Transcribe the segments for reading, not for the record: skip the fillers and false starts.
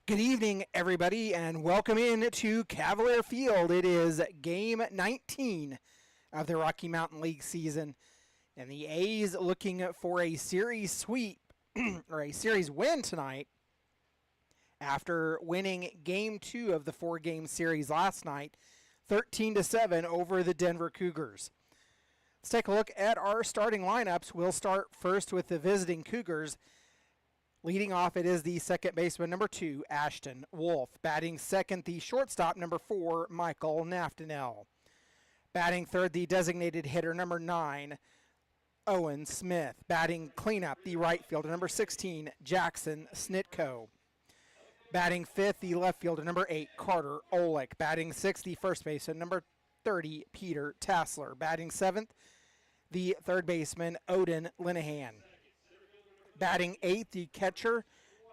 Good evening, everybody, and welcome in to Cavalier Field. It is game 19 of the Rocky Mountain League season, and the A's looking for a series sweep or a series win tonight after winning game 2 of the 4-game series last night, 13-7 over the Denver Cougars. Let's take a look at our starting lineups. We'll start first with the visiting Cougars. Leading off, it is the second baseman, number 2, Ashton Wolf. Batting second, the shortstop, number 4, Michael Naftanel. Batting third, the designated hitter, number 9, Owen Smith. Batting cleanup, the right fielder, number 16, Jackson Snitko. Batting fifth, the left fielder, number 8, Carter Olick. Batting sixth, the first baseman, number 30, Peter Tassler. Batting seventh, the third baseman, Odin Linehan. Batting eighth, the catcher,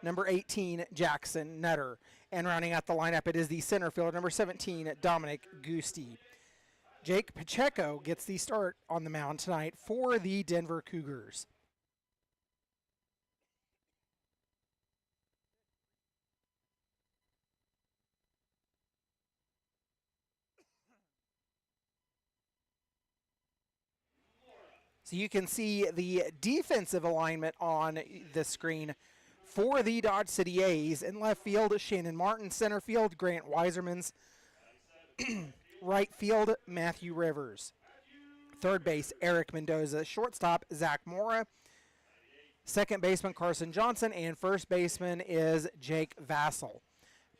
number 18, Jackson Nutter. And rounding out the lineup, it is the center fielder, number 17, Dominic Gusti. Jake Pacheco gets the start on the mound tonight for the Denver Cougars. So you can see the defensive alignment on the screen for the Dodge City A's. In left field, Shannon Martin. Center field, Grant Weisermans. Right field, Matthew Rivers. Third base, Eric Mendoza. Shortstop, Zach Mora. Second baseman, Carson Johnson. And first baseman is Jake Vassell.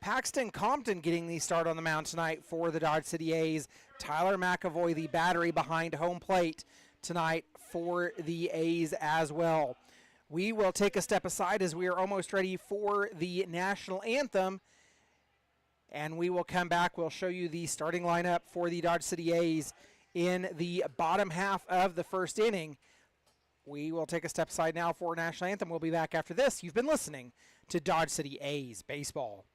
Paxton Compton getting the start on the mound tonight for the Dodge City A's. Tyler McAvoy, the battery behind home plate tonight for the A's as well. We will take a step aside as we are almost ready for the national anthem, and we will come back. We'll show you the starting lineup for the Dodge City A's in the bottom half of the first inning. We will take a step aside now for national anthem. We'll be back after this. You've been listening to Dodge City A's Baseball.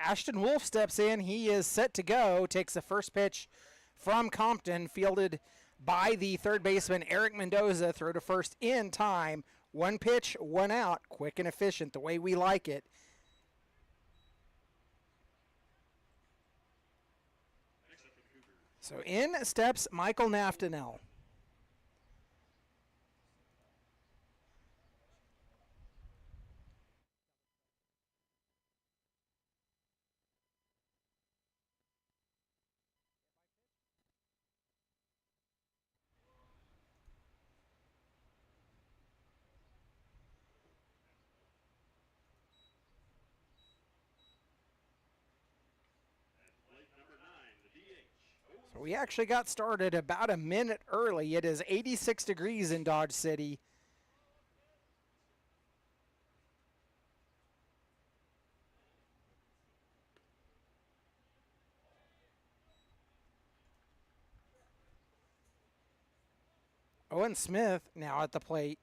Ashton Wolf steps in. He is set to go. Takes the first pitch from Compton, fielded by the third baseman Eric Mendoza. Throw to first in time. One pitch, one out. Quick and efficient, the way we like it. So in steps Michael Naftanel. So we actually got started about a minute early. It is 86 degrees in Dodge City. Owen Smith now at the plate.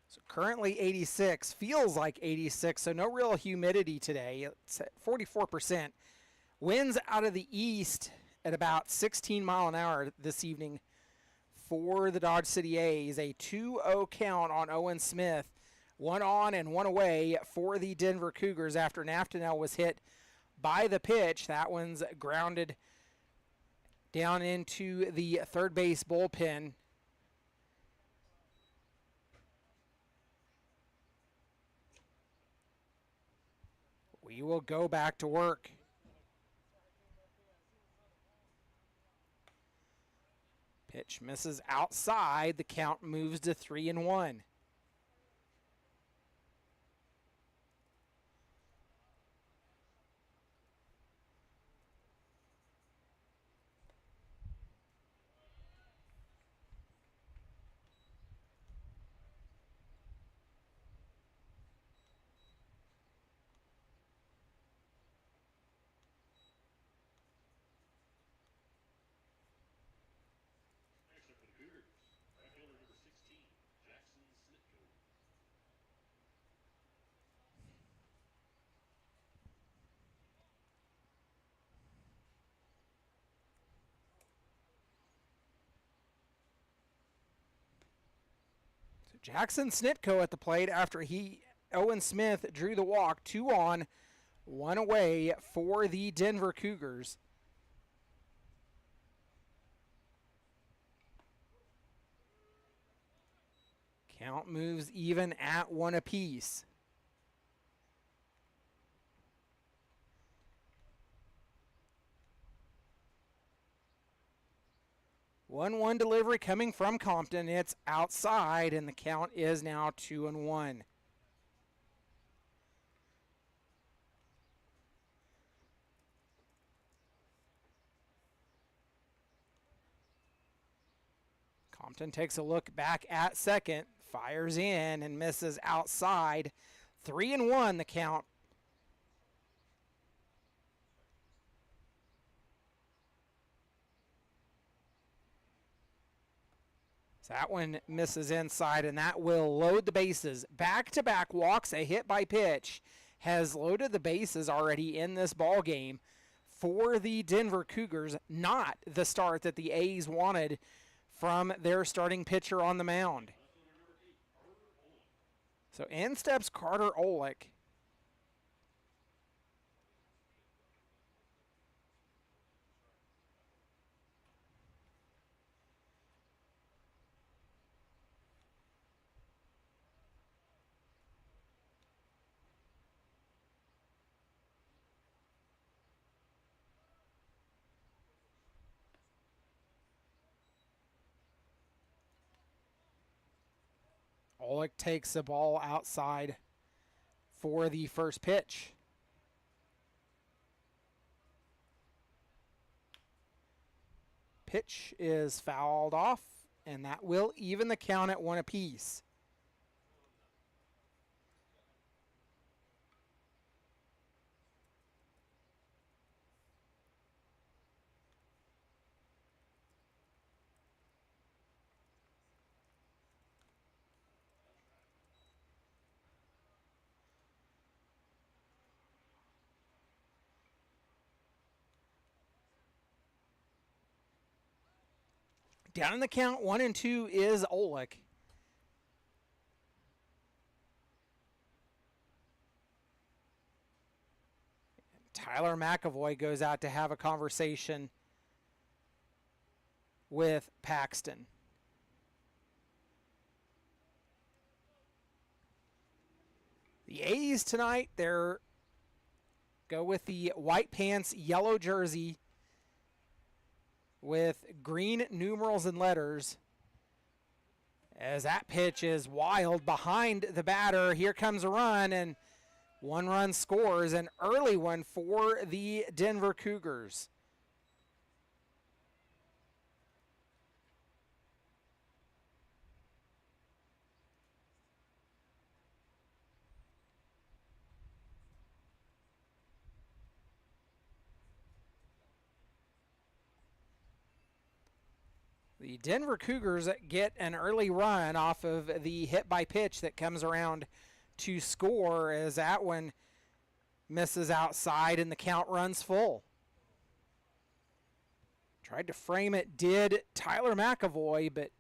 So currently 86, feels like 86, so no real humidity today. It's at 44%. Winds out of the east at about 16 mile an hour this evening for the Dodge City A's. A 2-0 count on Owen Smith. One on and one away for the Denver Cougars after Naftanel was hit by the pitch. That one's grounded down into the third base bullpen. We will go back to work. Pitch misses outside. The count moves to 3-1. Jackson Snitko at the plate after Owen Smith drew the walk. 2 on, 1 away for the Denver Cougars. Count moves even at 1 apiece. One delivery coming from Compton. It's outside, and the count is now 2-1. Compton takes a look back at second, fires in and misses outside. 3-1 the count. So that one misses inside, and that will load the bases. Back-to-back walks, a hit by pitch, has loaded the bases already in this ball game for the Denver Cougars. Not the start that the A's wanted from their starting pitcher on the mound. So in steps Carter Olick. Olick takes the ball outside for the first pitch. Pitch is fouled off, and that will even the count at 1 apiece. Down in the count, 1-2 is Olick. Tyler McAvoy goes out to have a conversation with Paxton. The A's tonight, they're go with the white pants, yellow jersey with green numerals and letters. As that pitch is wild behind the batter, here comes a run, and one run scores, an early one for the Denver Cougars. The Denver Cougars get an early run off of the hit by pitch that comes around to score, as that one misses outside and the count runs full. Tried to frame it, did Tyler McAvoy, but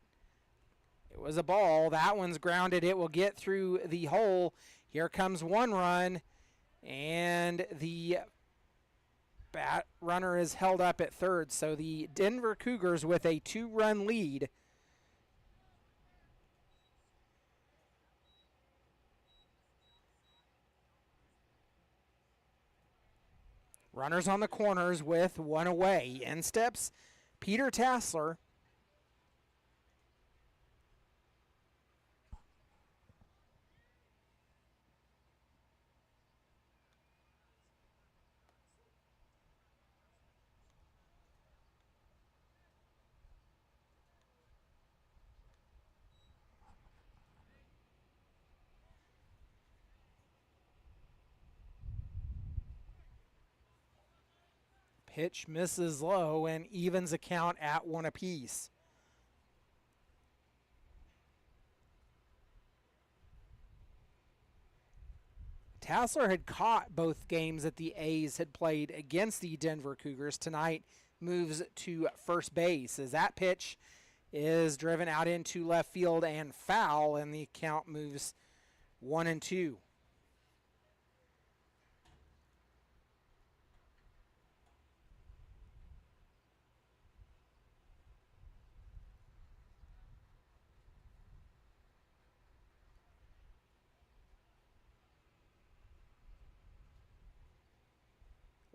it was a ball. That one's grounded. It will get through the hole. Here comes one run, and the bat runner is held up at third. So the Denver Cougars with a 2-run lead. Runners on the corners with one away. In steps Peter Tassler. Pitch misses low and evens a count at 1 apiece. Tassler had caught both games that the A's had played against the Denver Cougars. Tonight moves to first base as that pitch is driven out into left field and foul, and the count moves 1-2.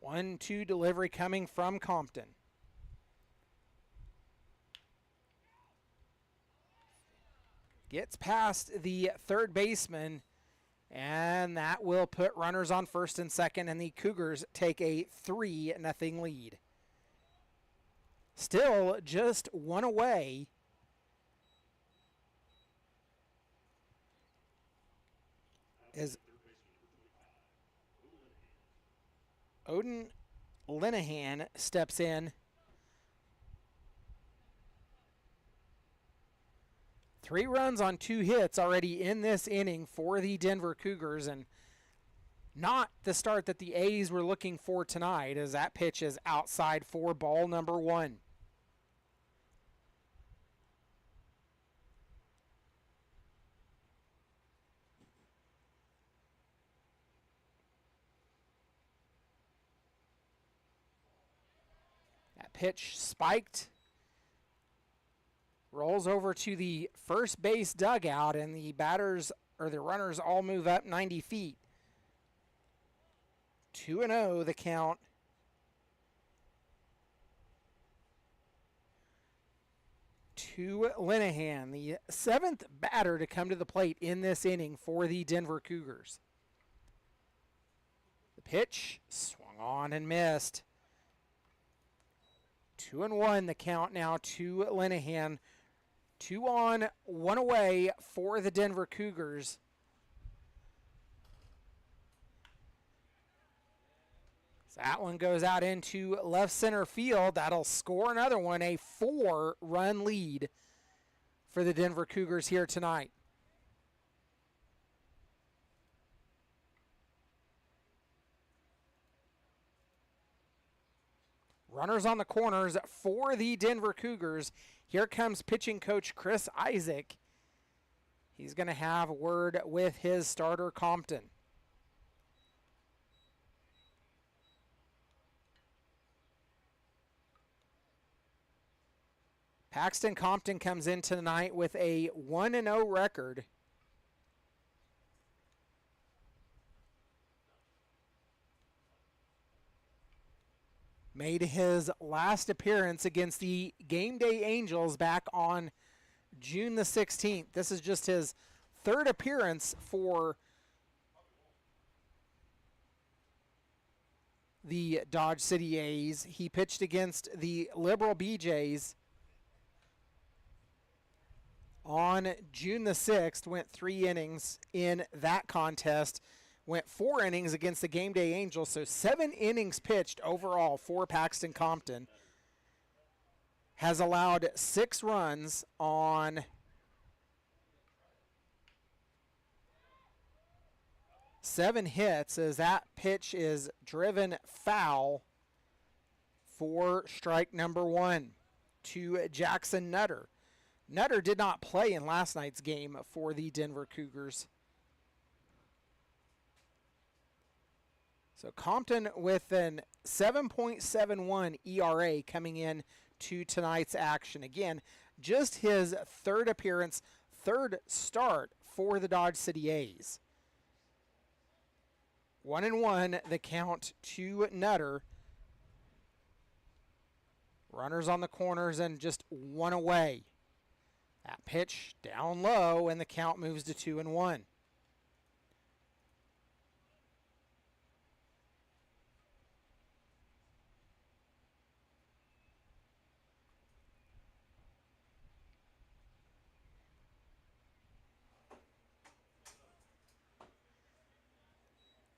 One-two delivery coming from Compton. Gets past the third baseman, and that will put runners on first and second, and the Cougars take a 3-0 lead. Still just one away. As Odin Linehan steps in. 3 runs on 2 hits already in this inning for the Denver Cougars, and not the start that the A's were looking for tonight, as that pitch is outside for ball number 1. Pitch spiked, rolls over to the first base dugout, and the batters or the runners all move up 90 feet. 2-0 the count. To Linehan, the 7th batter to come to the plate in this inning for the Denver Cougars. The pitch swung on and missed. 2-1 the count now to Linehan. 2 on, 1 away for the Denver Cougars. So that one goes out into left center field. That'll score another one, a 4-run lead for the Denver Cougars here tonight. Runners on the corners for the Denver Cougars. Here comes pitching coach Chris Isaac. He's going to have a word with his starter, Compton. Paxton Compton comes in tonight with a 1-0 record. Made his last appearance against the Game Day Angels back on June the 16th. This is just his third appearance for the Dodge City A's. He pitched against the Liberal BJs on June the 6th, went 3 innings in that contest, went 4 innings against the Game Day Angels, so 7 innings pitched overall for Paxton Compton. Has allowed 6 runs on 7 hits as that pitch is driven foul for strike number 1 to Jackson Nutter. Nutter did not play in last night's game for the Denver Cougars. So Compton with an 7.71 ERA coming in to tonight's action. Again, just his third appearance, third start for the Dodge City A's. 1-1, the count to Nutter. Runners on the corners and just 1 away. That pitch down low, and the count moves to 2-1.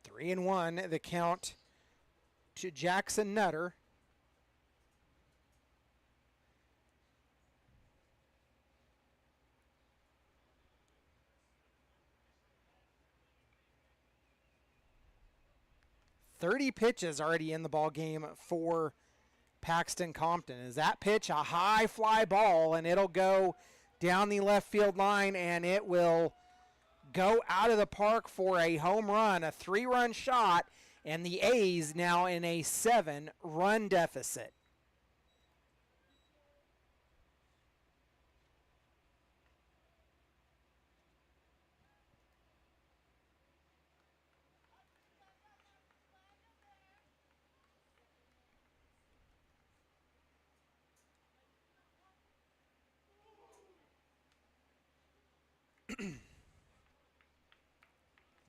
Three and 1, the count to Jackson Nutter. .30 pitches already in the ball game for Paxton Compton. Is that pitch a high fly ball, and it'll go down the left field line, and it will go out of the park for a home run, a 3-run shot, and the A's now in a 7-run deficit.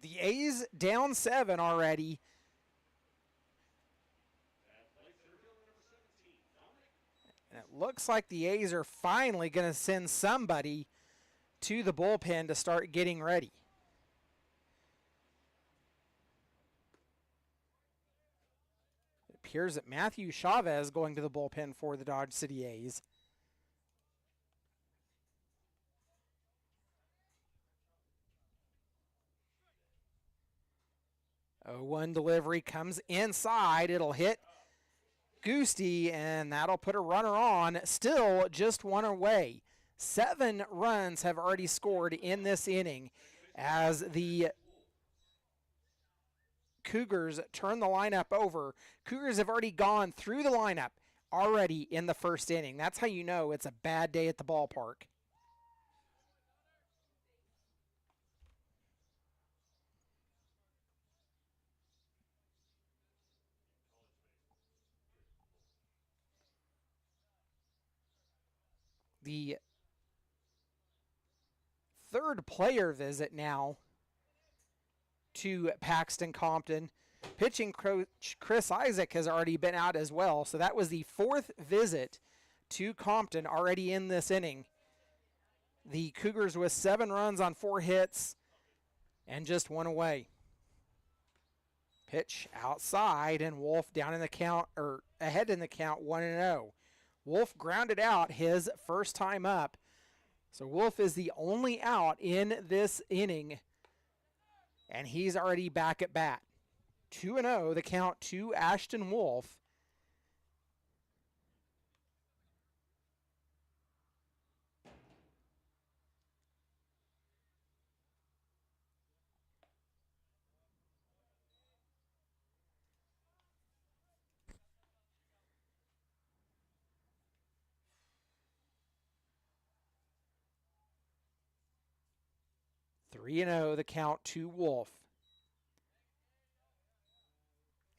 The A's down 7 already. And it looks like the A's are finally going to send somebody to the bullpen to start getting ready. It appears that Matthew Chavez going to the bullpen for the Dodge City A's. 0-1 delivery comes inside. It'll hit Goosty, and that'll put a runner on. Still just 1 away. 7 runs have already scored in this inning as the Cougars turn the lineup over. Cougars have already gone through the lineup already in the first inning. That's how you know it's a bad day at the ballpark. The third player visit now to Paxton Compton. Pitching coach Chris Isaac has already been out as well, so that was the 4th visit to Compton already in this inning. The Cougars with 7 runs on 4 hits and just 1 away. Pitch outside, and Wolf down in the count, or ahead in the count, 1-0. Wolf grounded out his first time up. So Wolf is the only out in this inning, and he's already back at bat. 2-0, the count to Ashton Wolf. 3-0 the count to Wolf.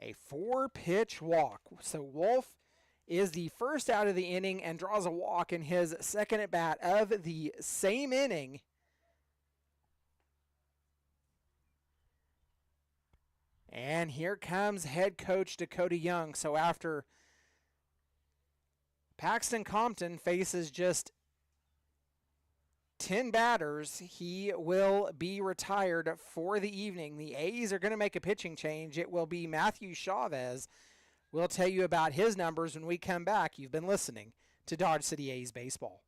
A 4-pitch walk. So Wolf is the first out of the inning and draws a walk in his second at bat of the same inning. And here comes head coach Dakota Young. So after Paxton Compton faces just 10 batters, he will be retired for the evening. The A's are going to make a pitching change. It will be Matthew Chavez. We'll tell you about his numbers when we come back. You've been listening to Dodge City A's Baseball.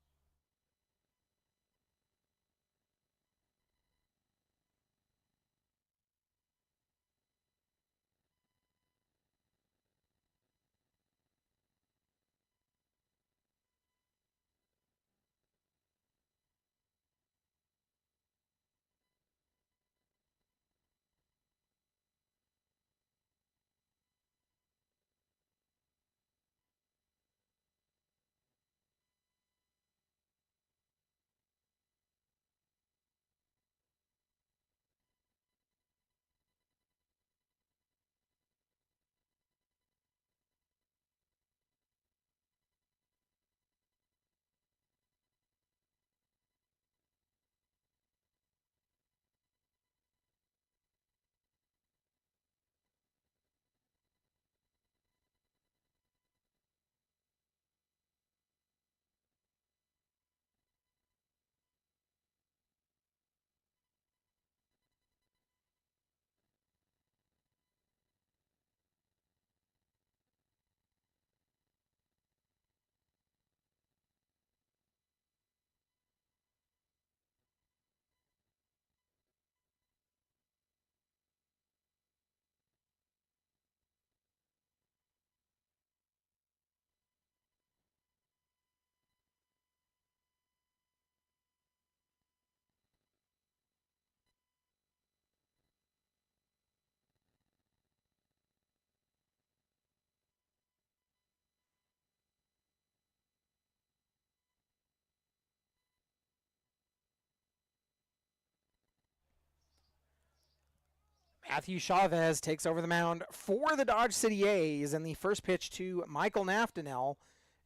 Matthew Chavez takes over the mound for the Dodge City A's, and the first pitch to Michael Naftanel,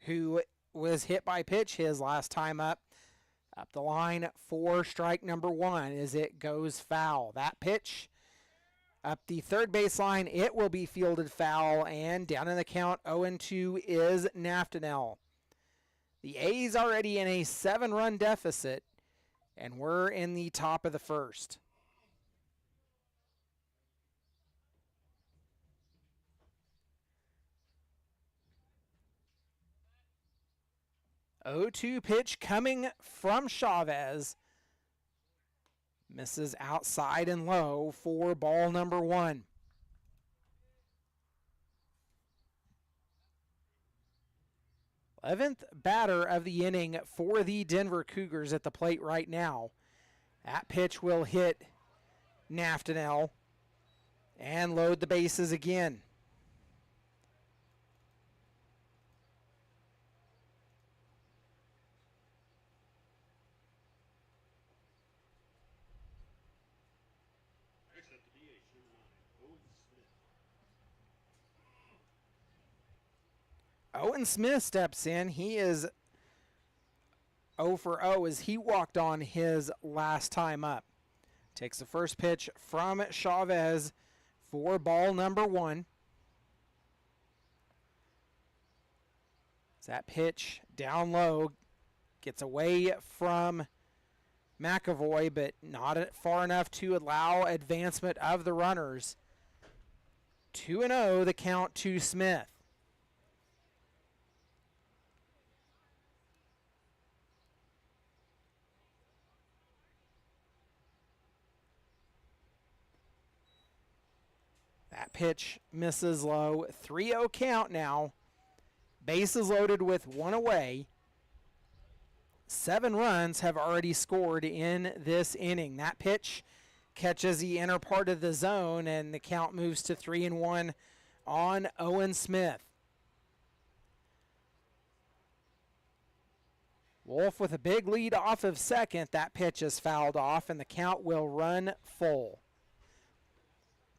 who was hit by pitch his last time up. Up the line for strike number 1 as it goes foul. That pitch up the third baseline, it will be fielded foul, and down in the count 0-2 is Naftanel. The A's already in a 7-run deficit, and we're in the top of the first. 0-2 pitch coming from Chavez. Misses outside and low for ball number 1. Eleventh batter of the inning for the Denver Cougars at the plate right now. That pitch will hit Naftanel and load the bases again. Owen Smith steps in. He is 0 for 0 as he walked on his last time up. Takes the first pitch from Chavez for ball number 1. That pitch down low gets away from McAvoy, but not far enough to allow advancement of the runners. 2-0 the count to Smith. That pitch misses low. 3-0 count now. Bases loaded with 1 away. 7 runs have already scored in this inning. That pitch catches the inner part of the zone, and the count moves to 3-1 on Owen Smith. Wolf with a big lead off of second. That pitch is fouled off, and the count will run full.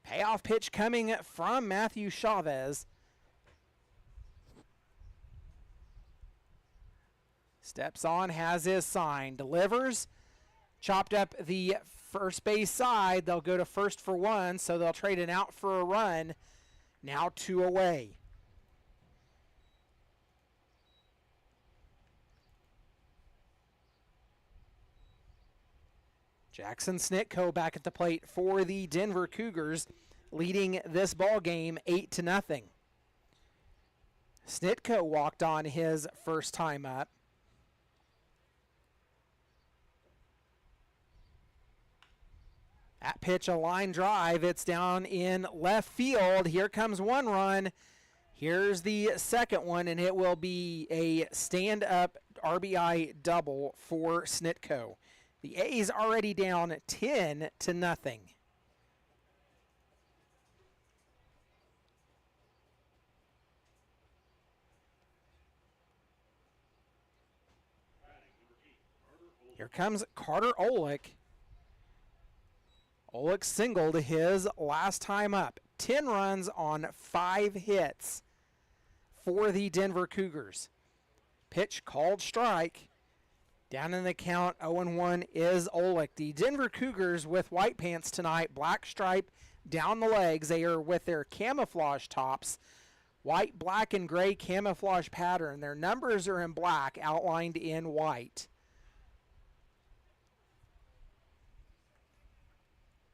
Payoff pitch coming from Matthew Chavez. Steps on, has his sign, delivers. Chopped up the first base side. They'll go to first for one, so they'll trade an out for a run. Now 2 away. Jackson Snitko back at the plate for the Denver Cougars, leading this ball game 8-0. Snitko walked on his first time up. That pitch, a line drive. It's down in left field. Here comes one run. Here's the second one, and it will be a stand-up RBI double for Snitko. The A's already down 10-0. Here comes Carter Olick. Olick singled his last time up. 10 runs on 5 hits for the Denver Cougars. Pitch called strike. Down in the count, 0-1 is Olick. The Denver Cougars with white pants tonight, black stripe down the legs. They are with their camouflage tops, white, black, and gray camouflage pattern. Their numbers are in black, outlined in white.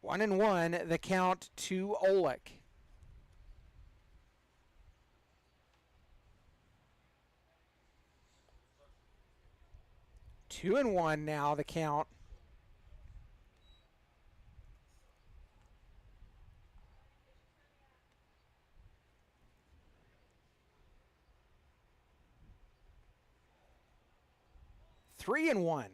1-1, the count to Olick. Two and one now, the count. Three and one.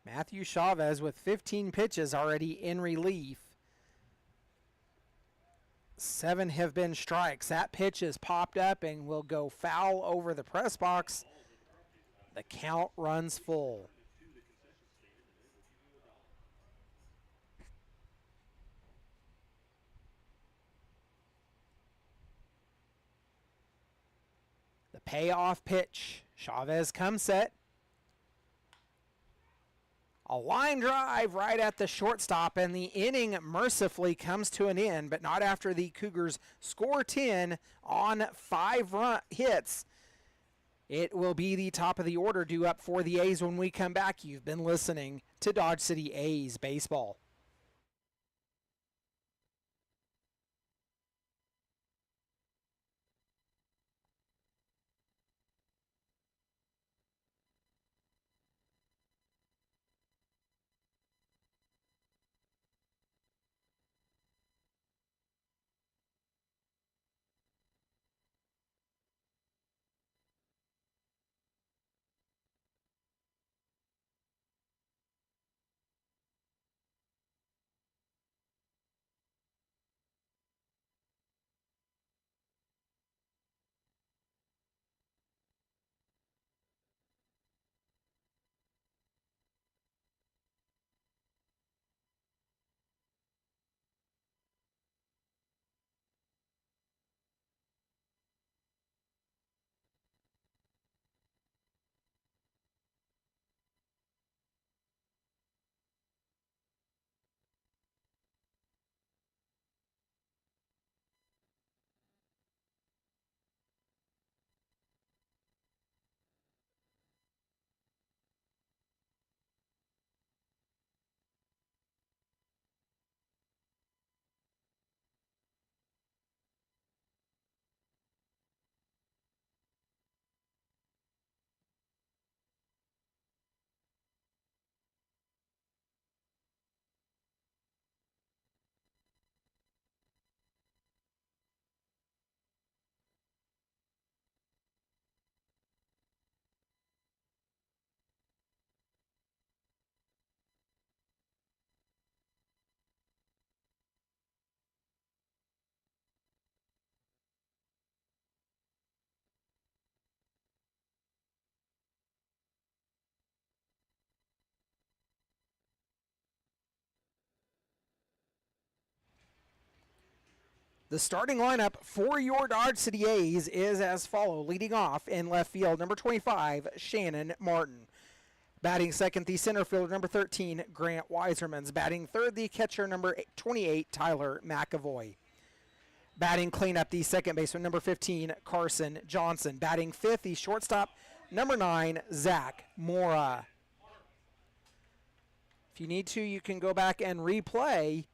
Matthew Chavez with 15 pitches already in relief. 7 have been strikes. That pitch is popped up and will go foul over the press box. The count runs full. The payoff pitch. Chavez comes set. A line drive right at the shortstop, and the inning mercifully comes to an end, but not after the Cougars score 10 on 5 hits. It will be the top of the order due up for the A's when we come back. You've been listening to Dodge City A's Baseball. The starting lineup for your Dodge City A's is as follows. Leading off in left field, number 25, Shannon Martin. Batting second, the center fielder, number 13, Grant Weisermans. Batting third, the catcher, number 28, Tyler McAvoy. Batting cleanup, the second baseman, number 15, Carson Johnson. Batting fifth, the shortstop, number 9, Zach Mora. If you need to, you can go back and replay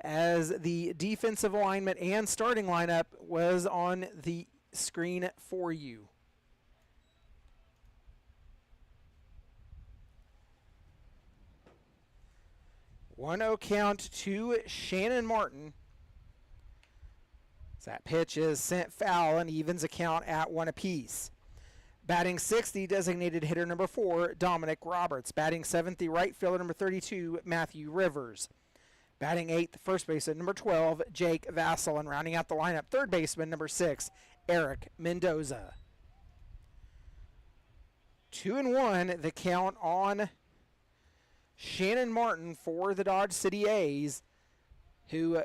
as the defensive alignment and starting lineup was on the screen for you. One 0 count to Shannon Martin. That pitch is sent foul and evens a count at 1 apiece. Batting sixth, the designated hitter number 4, Dominic Roberts. Batting seventh, the right fielder number 32, Matthew Rivers. Batting eighth, first baseman number 12, Jake Vassell. And rounding out the lineup, third baseman number 6, Eric Mendoza. 2-1, the count on Shannon Martin for the Dodge City A's, who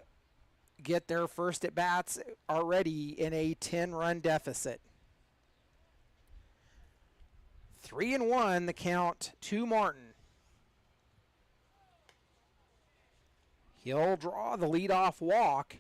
get their first at-bats already in a 10-run deficit. 3-1, the count to Martin. He'll draw the leadoff walk.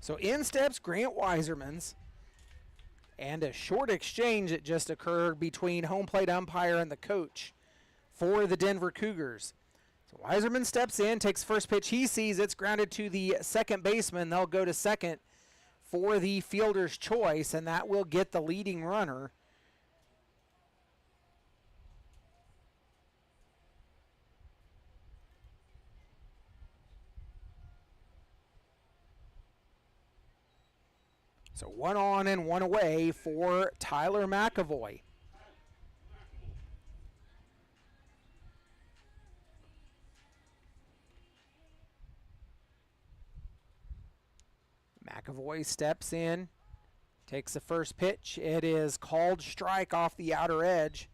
So in steps Grant Weisermans, and a short exchange that just occurred between home plate umpire and the coach for the Denver Cougars. So Weiserman steps in, takes first pitch. He sees it's grounded to the second baseman. They'll go to second for the fielder's choice, and that will get the leading runner. So 1 on and 1 away for Tyler McAvoy. McAvoy steps in, takes the first pitch. It is called strike off the outer edge.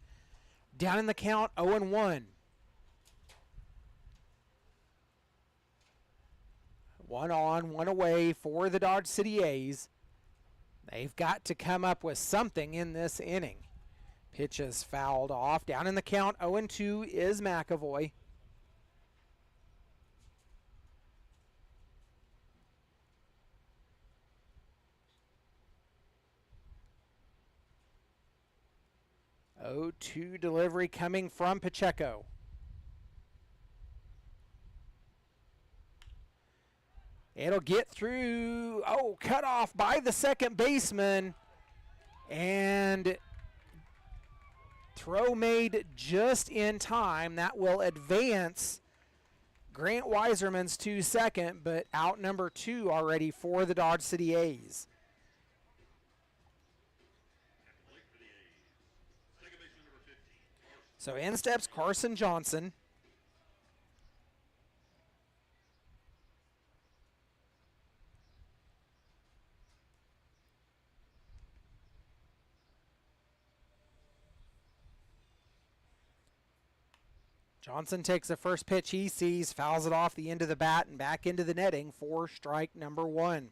Down in the count, 0-1. 1 on, 1 away for the Dodge City A's. They've got to come up with something in this inning. Pitch is fouled off. Down in the count, 0-2 is McAvoy. Oh, 2 delivery coming from Pacheco. It'll get through. Oh, cut off by the second baseman. And throw made just in time. That will advance Grant Weisermans to second, but out number 2 already for the Dodge City A's. So in steps Carson Johnson. Johnson takes the first pitch he sees, fouls it off the end of the bat and back into the netting for strike number 1.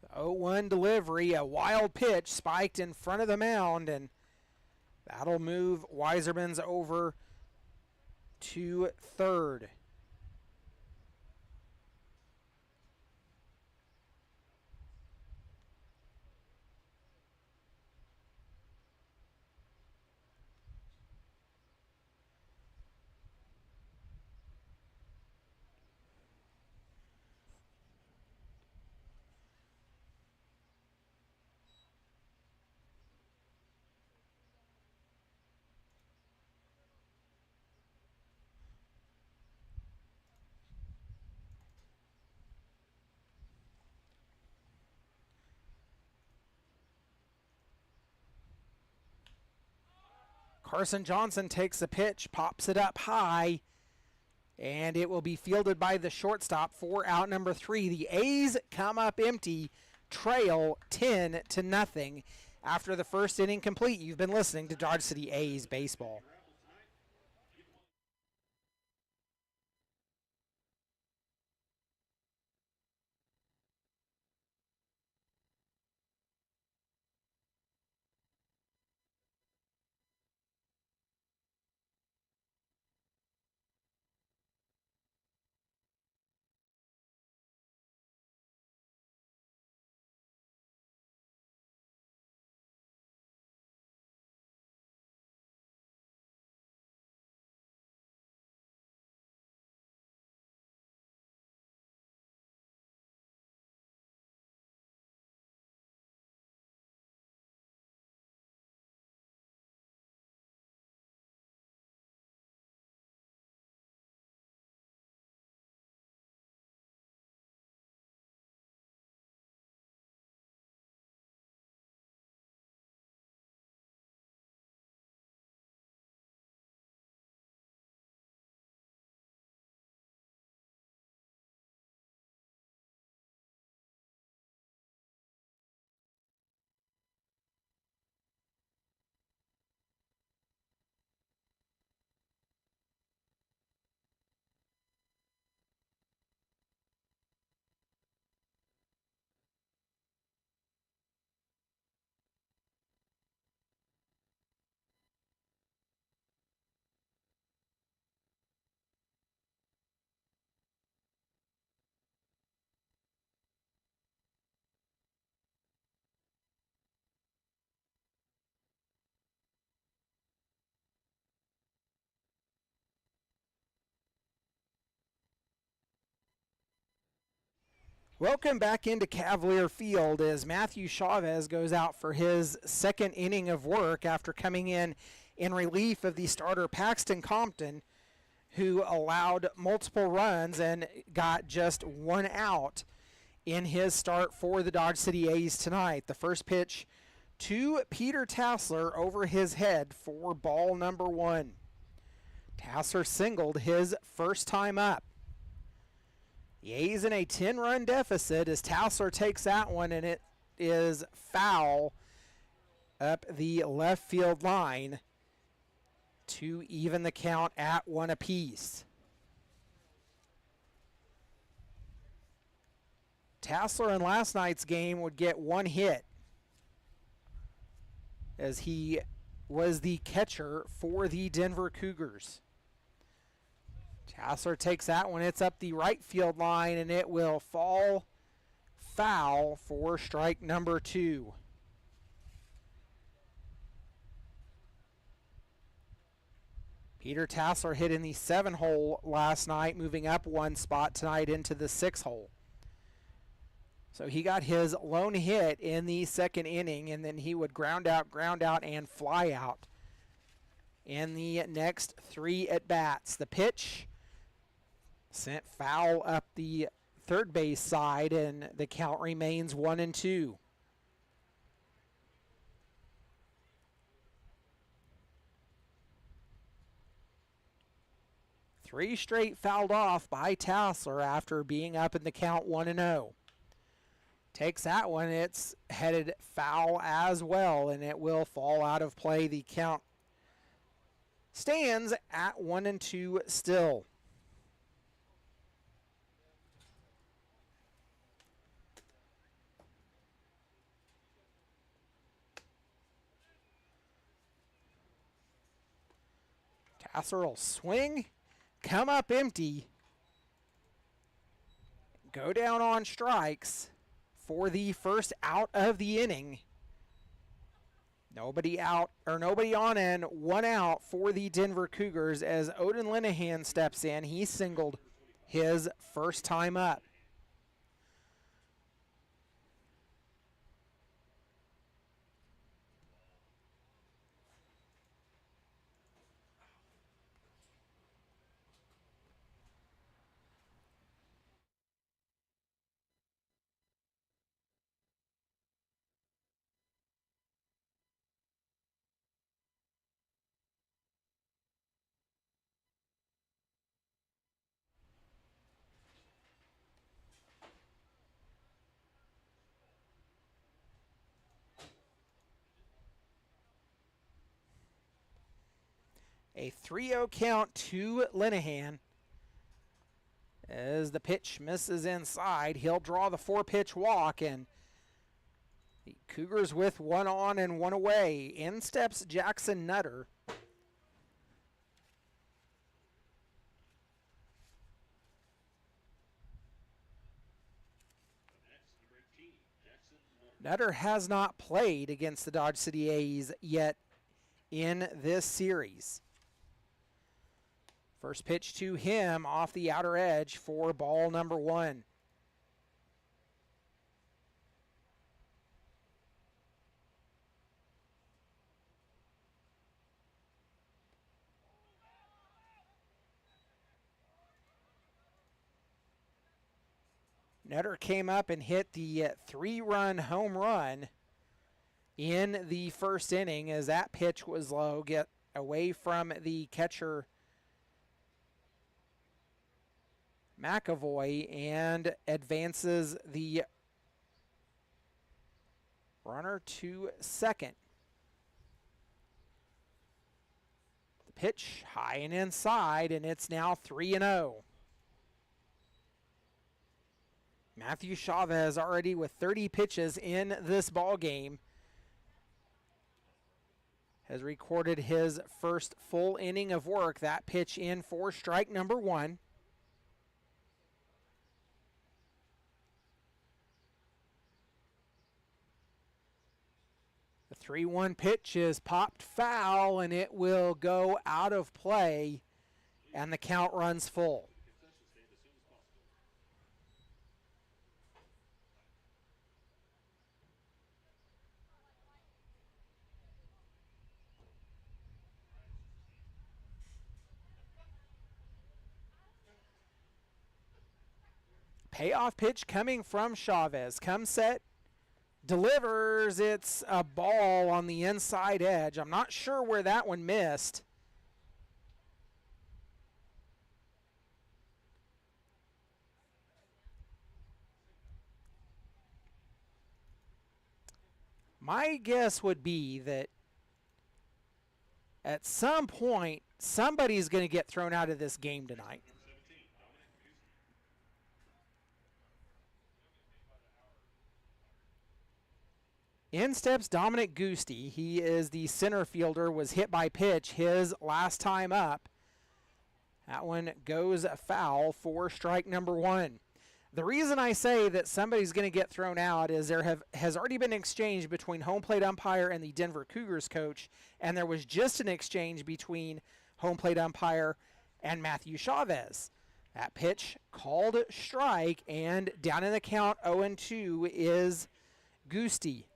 The 0-1 delivery, a wild pitch spiked in front of the mound, and that'll move Weisermans over to third. Carson Johnson takes the pitch, pops it up high, and it will be fielded by the shortstop for out number 3. The A's come up empty, trail 10-0 after the first inning complete. You've been listening to Dodge City A's baseball. Welcome back into Cavalier Field as Matthew Chavez goes out for his second inning of work after coming in relief of the starter Paxton Compton, who allowed multiple runs and got just one out in his start for the Dodge City A's tonight. The first pitch to Peter Tassler over his head for ball number 1. Tassler singled his first time up. The A's in a 10-run deficit as Tassler takes that one, and it is foul up the left field line to even the count at 1 apiece. Tassler in last night's game would get 1 hit as he was the catcher for the Denver Cougars. Tassler takes that one. It's up the right field line, and it will fall foul for strike number 2. Peter Tassler hit in the 7-hole last night, moving up 1 spot tonight into the 6-hole. So he got his lone hit in the second inning, and then he would ground out, and fly out in the next 3 at-bats. The pitch sent foul up the third base side, and the count remains 1-2. Three straight fouled off by Tassler after being up in the count 1-0. Takes that one, it's headed foul as well, and it will fall out of play. The count stands at 1-2 still. Tassler will swing, come up empty, go down on strikes for the first out of the inning. Nobody out, or nobody on, and 1 out for the Denver Cougars as Odin Linehan steps in. He singled his first time up. A 3-0 count to Linehan. As the pitch misses inside, he'll draw the 4-pitch walk, and the Cougars with 1 on and 1 away. In steps Jackson Nutter. Nutter has not played against the Dodge City A's yet in this series. First pitch to him off the outer edge for ball number 1. Nutter came up and hit the 3-run home run in the first inning as that pitch was low. Get away from the catcher McAvoy and advances the runner to second. The pitch high and inside, and it's now 3-0. Matthew Chavez already with 30 pitches in this ball game has recorded his first full inning of work. That pitch in for strike number 1. The 3-1 pitch is popped foul, and it will go out of play, and the count runs full. Payoff pitch coming from Chavez. Comes set, delivers. It's a ball on the inside edge. I'm not sure where that one missed. My guess would be that at some point, somebody's going to get thrown out of this game tonight. In steps Dominic Gusti. He is the center fielder, was hit by pitch his last time up. That one goes foul for strike number 1. The reason I say that somebody's going to get thrown out is there has already been an exchange between home plate umpire and the Denver Cougars coach, and there was just an exchange between home plate umpire and Matthew Chavez. That pitch called strike, and down in the count 0-2 is Gusti.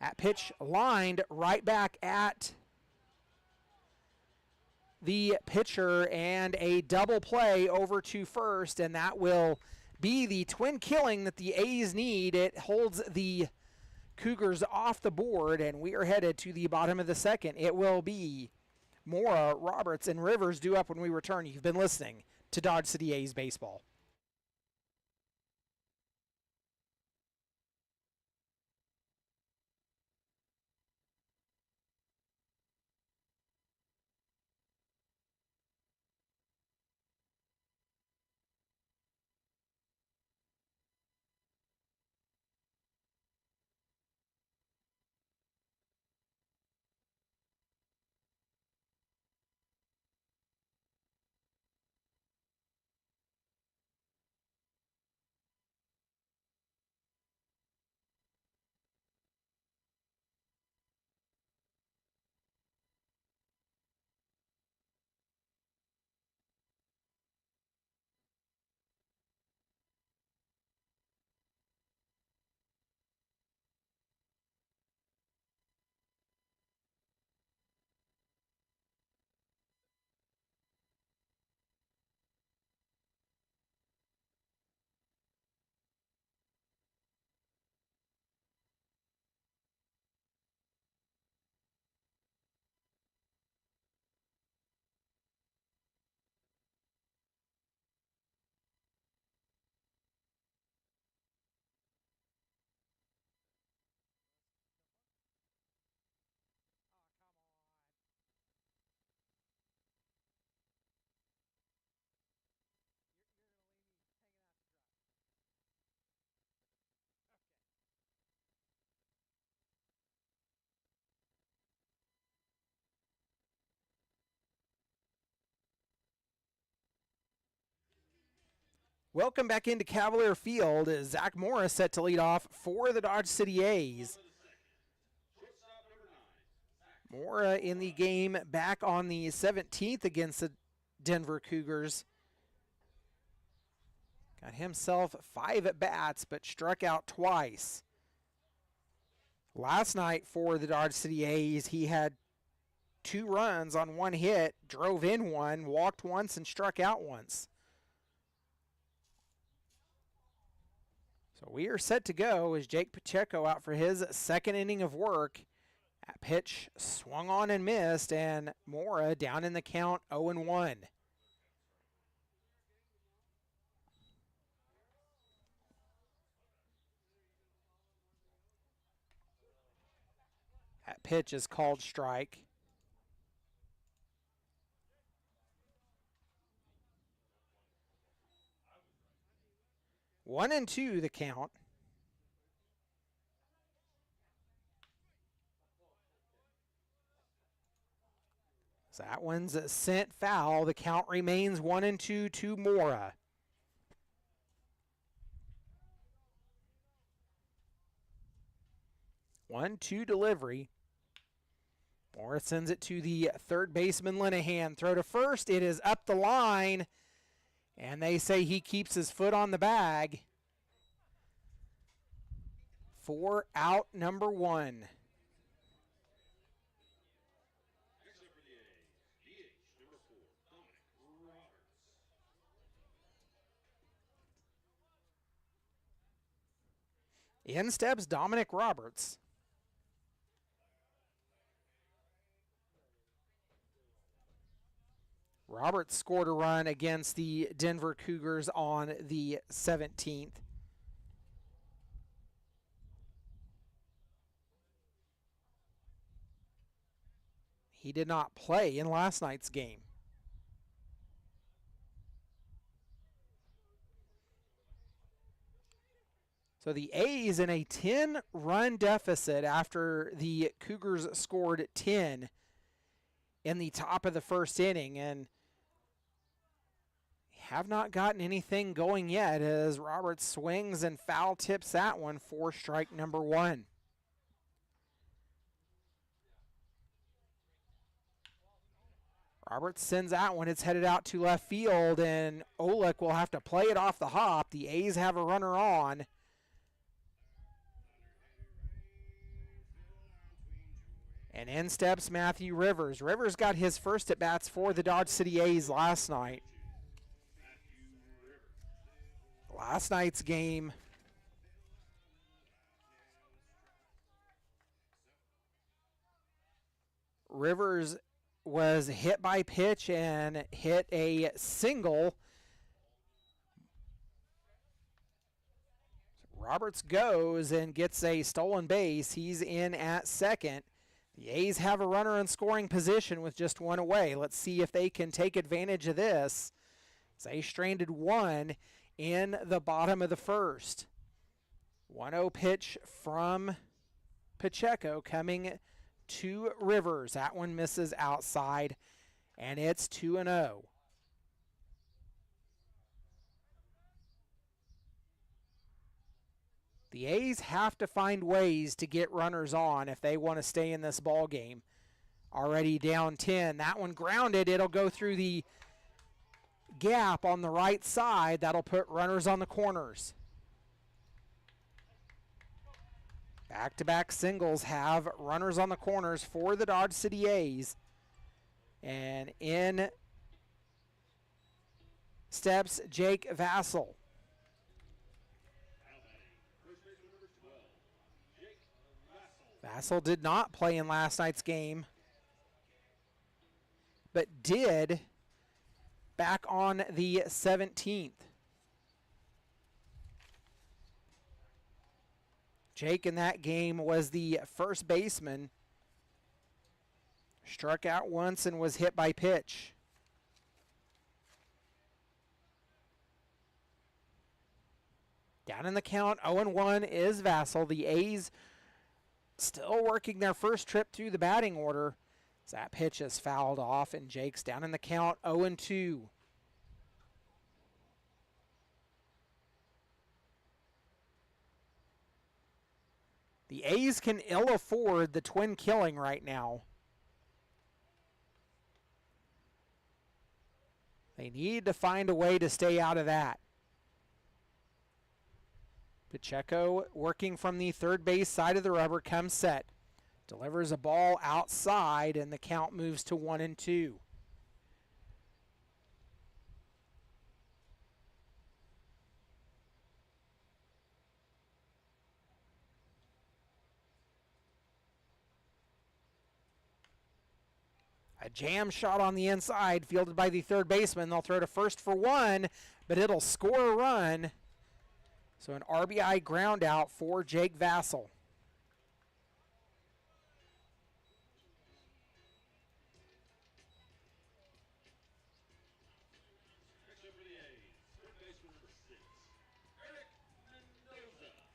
That pitch lined right back at the pitcher, and a double play over to first, and that will be the twin killing that the A's need. It holds the Cougars off the board, and we are headed to the bottom of the second. It will be Mora, Roberts, and Rivers due up when we return. You've been listening to Dodge City A's Baseball. Welcome back into Cavalier Field. Zach Morris set to lead off for the Dodge City A's. Mora in the game back on the 17th against the Denver Cougars. Got himself 5 at-bats, but struck out twice. Last night for the Dodge City A's, he had 2 runs on 1 hit, drove in 1, walked once, and struck out once. So we are set to go as Jake Pacheco out for his 2nd inning of work. That pitch swung on and missed, and Mora down in the count 0-1. That pitch is called strike. One and 2 the count. So that one's sent foul. The count remains 1-2 to Mora. One-two delivery. Mora sends it to the third baseman, Linehan. Throw to first. It is up the line. And they say he keeps his foot on the bag. 4 out, number 1. In steps Dominic Roberts. Roberts scored a run against the Denver Cougars on the 17th. He did not play in last night's game. So the A's in a 10-run deficit after the Cougars scored 10 in the top of the first inning, and have not gotten anything going yet as Roberts swings and foul tips that one for strike number 1. Roberts sends that one. It's headed out to left field, and Olick will have to play it off the hop. The A's have a runner on. And in steps Matthew Rivers. Rivers got his first at-bats for the Dodge City A's last night. Last night's game, Rivers was hit by pitch and hit a single. Roberts goes and gets a stolen base. He's in at second. The A's have a runner in scoring position with just 1 away. Let's see if they can take advantage of this. They stranded 1 in the bottom of the first. 1-0 pitch from Pacheco coming to Rivers. That one misses outside, and it's 2-0. The A's have to find ways to get runners on if they want to stay in this ball game. Already down 10. That one grounded. It'll go through the gap on the right side. That'll put runners on the corners. Back-to-back singles have runners on the corners for the Dodge City A's. And in steps Jake Vassell. Vassell did not play in last night's game, but did back on the 17th. Jake in that game was the first baseman. Struck out once and was hit by pitch. Down in the count, 0-1 is Vassell. The A's still working their first trip through the batting order. That pitch is fouled off, and Jake's down in the count, 0-2. The A's can ill afford the twin killing right now. They need to find a way to stay out of that. Pacheco working from the third base side of the rubber, comes set. Delivers a ball outside, and the count moves to 1-2. A jam shot on the inside, fielded by the third baseman. They'll throw to first for one, but it'll score a run. So an RBI ground out for Jake Vassell.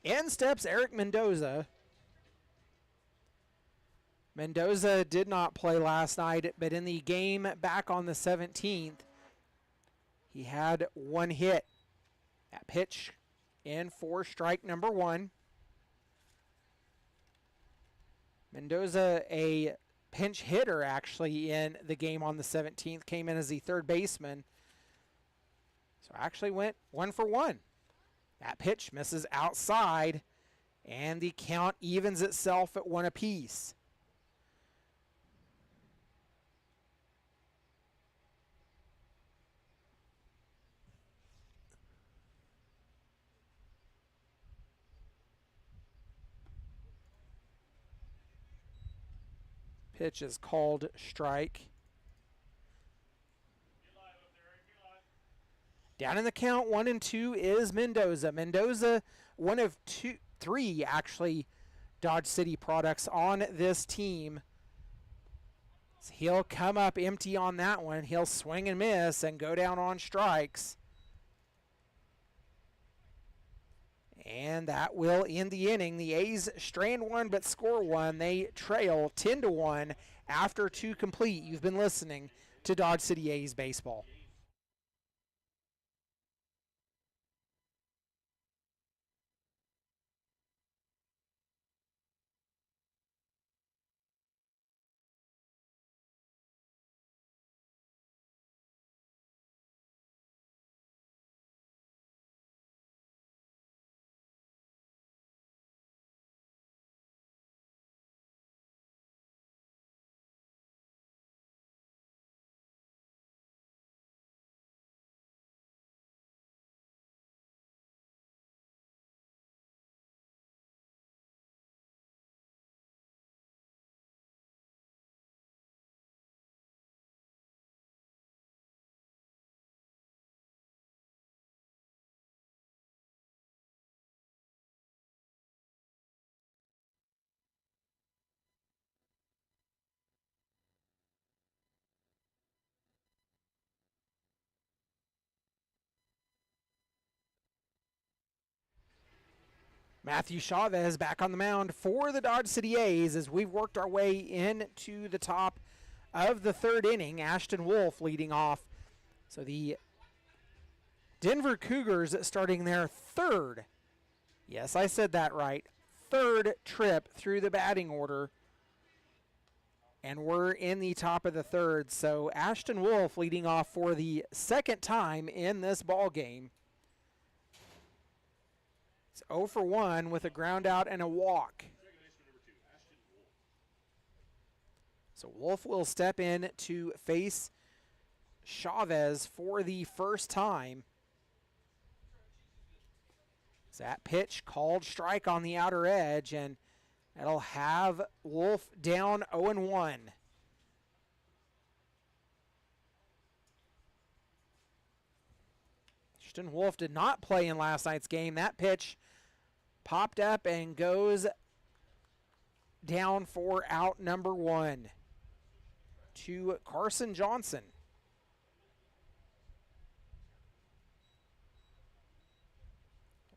In steps Eric Mendoza. Mendoza did not play last night, but in the game back on the 17th, he had one hit. That pitch in for strike number one. Mendoza, a pinch hitter actually in the game on the 17th, came in as the third baseman. So actually went 1 for 1. That pitch misses outside, and the count evens itself at 1 apiece. Pitch is called strike. Down in the count, 1-2 is Mendoza. Mendoza, one of three actually Dodge City products on this team. So he'll come up empty on that one. He'll swing and miss and go down on strikes. And that will end the inning. The A's strand one but score one. They trail 10-1 after 2 complete. You've been listening to Dodge City A's baseball. Matthew Chavez back on the mound for the Dodge City A's as we've worked our way into the top of the third inning. Ashton Wolf leading off. So the Denver Cougars starting their third, yes, I said that right, third trip through the batting order. And we're in the top of the third. So Ashton Wolf leading off for the second time in this ball game. It's 0 for 1 with a ground out and a walk. So Wolf will step in to face Chavez for the first time. That pitch called strike on the outer edge, and that'll have Wolf down 0-1. Ashton Wolf did not play in last night's game. That pitch popped up and goes down for out number 1 to Carson Johnson.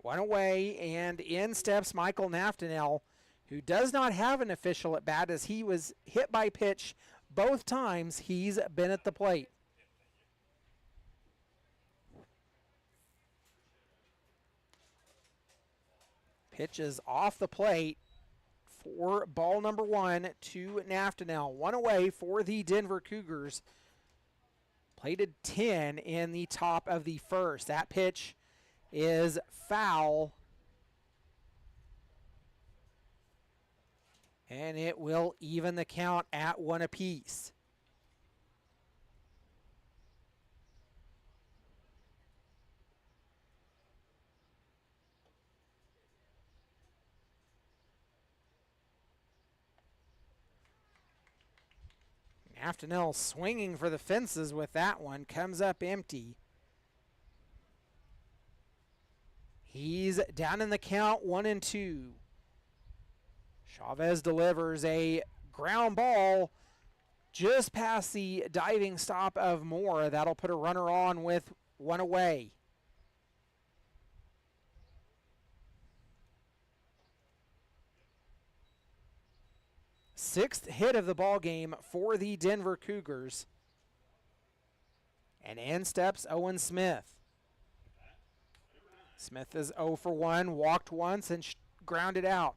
One away, and in steps Michael Naftanel, who does not have an official at bat as he was hit by pitch both times he's been at the plate. Pitch is off the plate, for ball number 1 to Naftanel. 1 away for the Denver Cougars. Plated 10 in the top of the first. That pitch is foul. And it will even the count at 1 apiece. Naftanel swinging for the fences with that one. Comes up empty. He's down in the count, 1-2. Chavez delivers a ground ball just past the diving stop of Moore. That'll put a runner on with 1 away. Sixth hit of the ball game for the Denver Cougars. And in steps Owen Smith. Smith is 0 for 1, walked once and grounded out.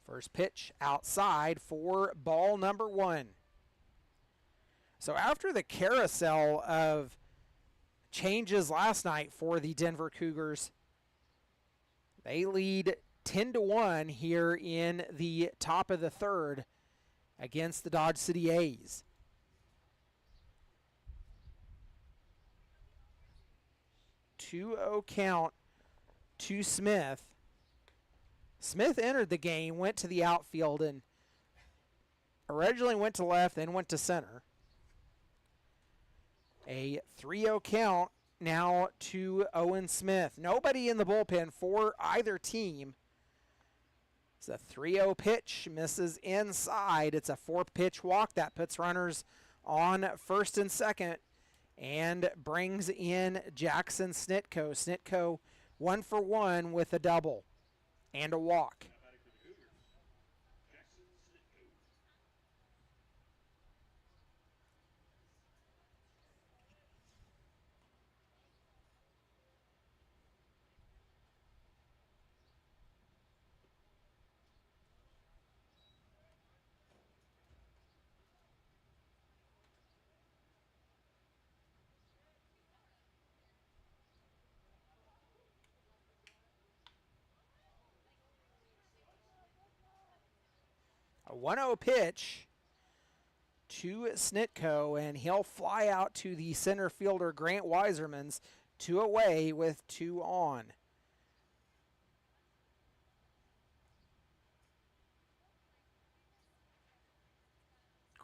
First pitch outside for ball number 1. So after the carousel of changes last night for the Denver Cougars, they lead 10-1 here in the top of the third against the Dodge City A's. Two-0 count to Smith. Smith entered the game, went to the outfield, and originally went to left, then went to center. A 3-0 count now to Owen Smith. Nobody in the bullpen for either team. It's a 3-0 pitch, misses inside. It's a 4-pitch walk that puts runners on first and second and brings in Jackson Snitko. Snitko 1 for 1 with a double and a walk. A 1-0 pitch to Snitko, and he'll fly out to the center fielder Grant Weisermans. 2 away with 2 on.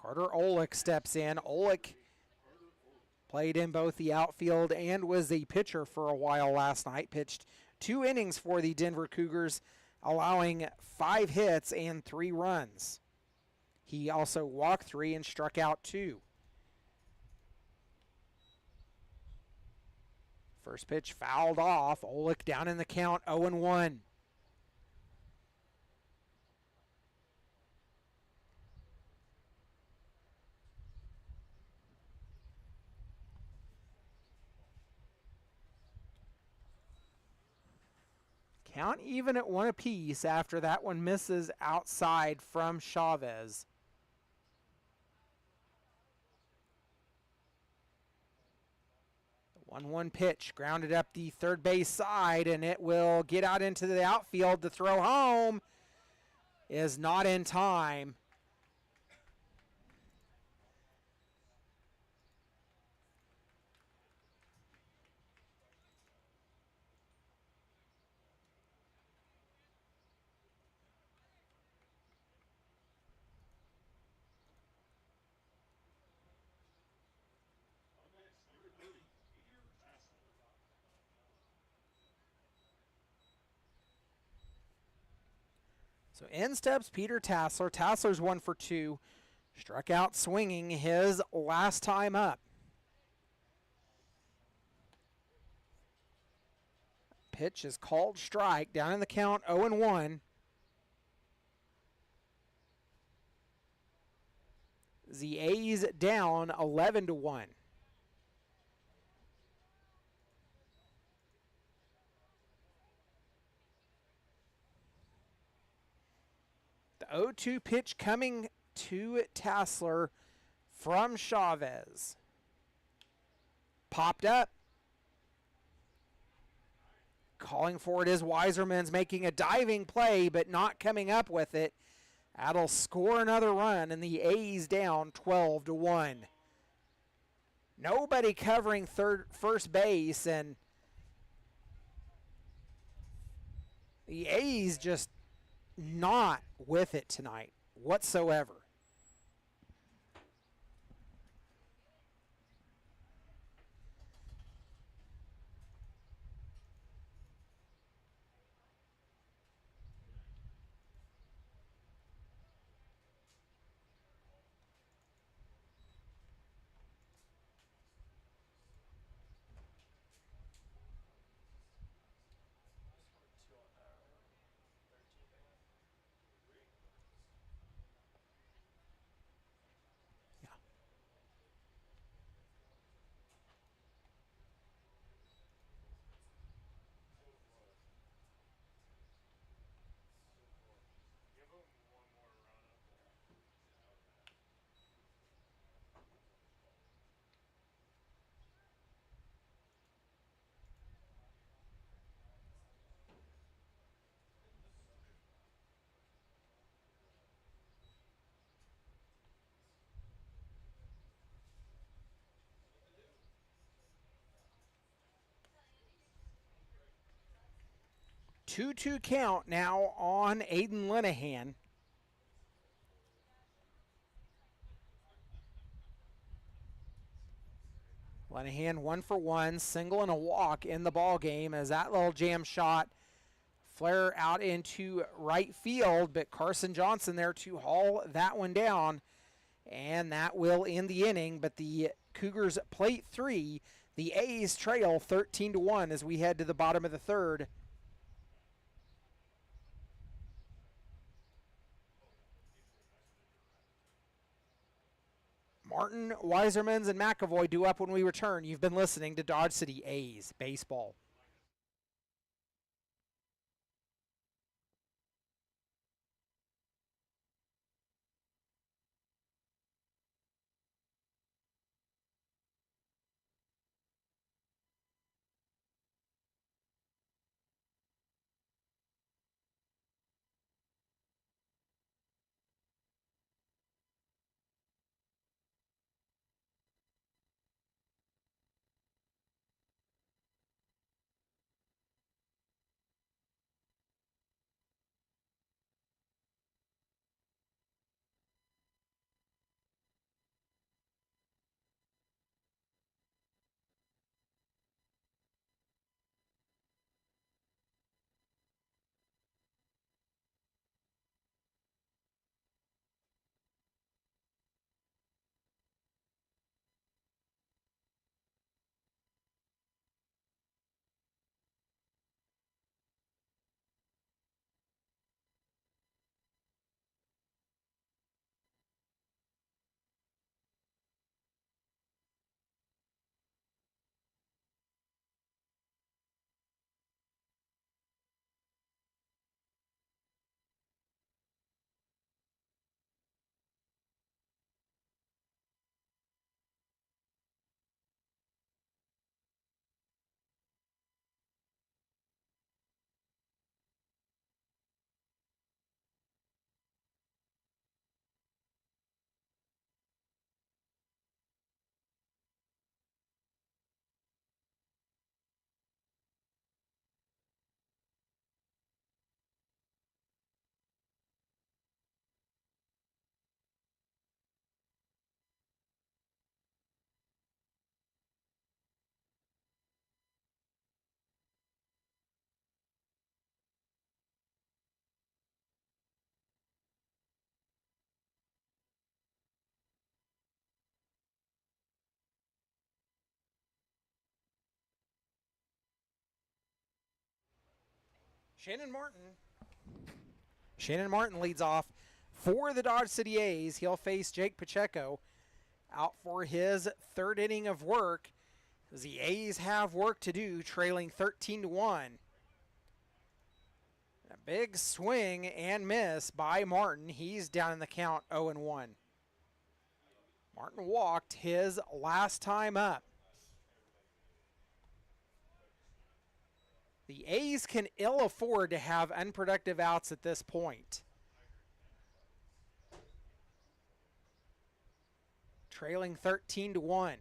Carter Olick steps in. Olick played in both the outfield and was the pitcher for a while last night. Pitched 2 innings for the Denver Cougars, allowing 5 hits and 3 runs. He also walked 3 and struck out 2. First pitch fouled off. Olick down in the count, 0-1. Count even at 1 apiece after that one misses outside from Chavez. The 1-1 pitch grounded up the third base side, and it will get out into the outfield. The throw home is not in time. So in steps Peter Tassler. Tassler's 1 for 2. Struck out swinging his last time up. Pitch is called strike. Down in the count, 0-1. The A's down 11-1. 0-2 pitch coming to Tassler from Chavez. Popped up. Calling for it is Weiserman's making a diving play, but not coming up with it. That'll score another run, and the A's down 12-1. Nobody covering first base, and the A's just not with it tonight whatsoever. Two count now on Aiden Linehan. Linehan 1 for 1, single and a walk in the ball game as that little jam shot flare out into right field, but Carson Johnson there to haul that one down, and that will end the inning. But the Cougars plate 3, the A's trail 13-1 as we head to the bottom of the third. Martin, Weisermans, and McAvoy due up when we return. You've been listening to Dodge City A's Baseball. Shannon Martin leads off for the Dodge City A's. He'll face Jake Pacheco out for his third inning of work as the A's have work to do, trailing 13-1. Big swing and miss by Martin. He's down in the count 0-1. Martin walked his last time up. The A's can ill afford to have unproductive outs at this point. Trailing 13-1.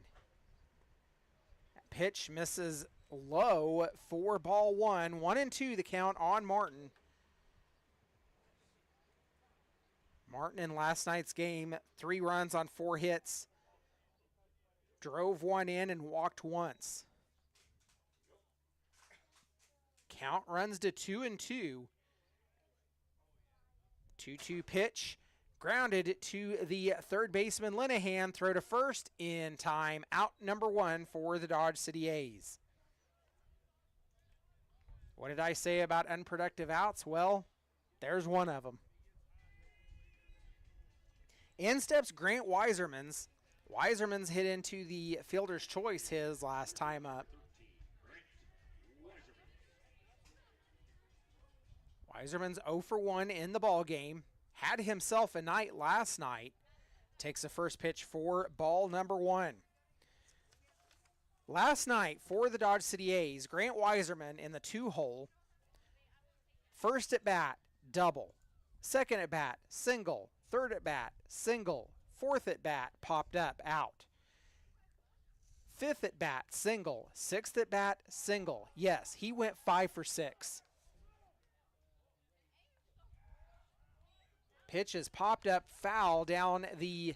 Pitch misses low for ball one. 1-2 the count on Martin. Martin in last night's game, 3 runs on 4 hits. Drove 1 in and walked once. Count runs to 2-2. 2-2 pitch. Grounded to the third baseman Linehan. Throw to first in time. Out number 1 for the Dodge City A's. What did I say about unproductive outs? Well, there's one of them. In steps Grant Weiserman's. Weiserman's hit into the fielder's choice his last time up. Weiserman's 0-for-1 in the ball game. Had himself a night last night. Takes the first pitch for ball number 1. Last night for the Dodge City A's, Grant Weiserman in the 2-hole. First at bat, double. Second at bat, single. Third at bat, single. Fourth at bat, popped up, out. Fifth at bat, single. Sixth at bat, single. Yes, he went 5 for 6. Pitch is popped up, foul down the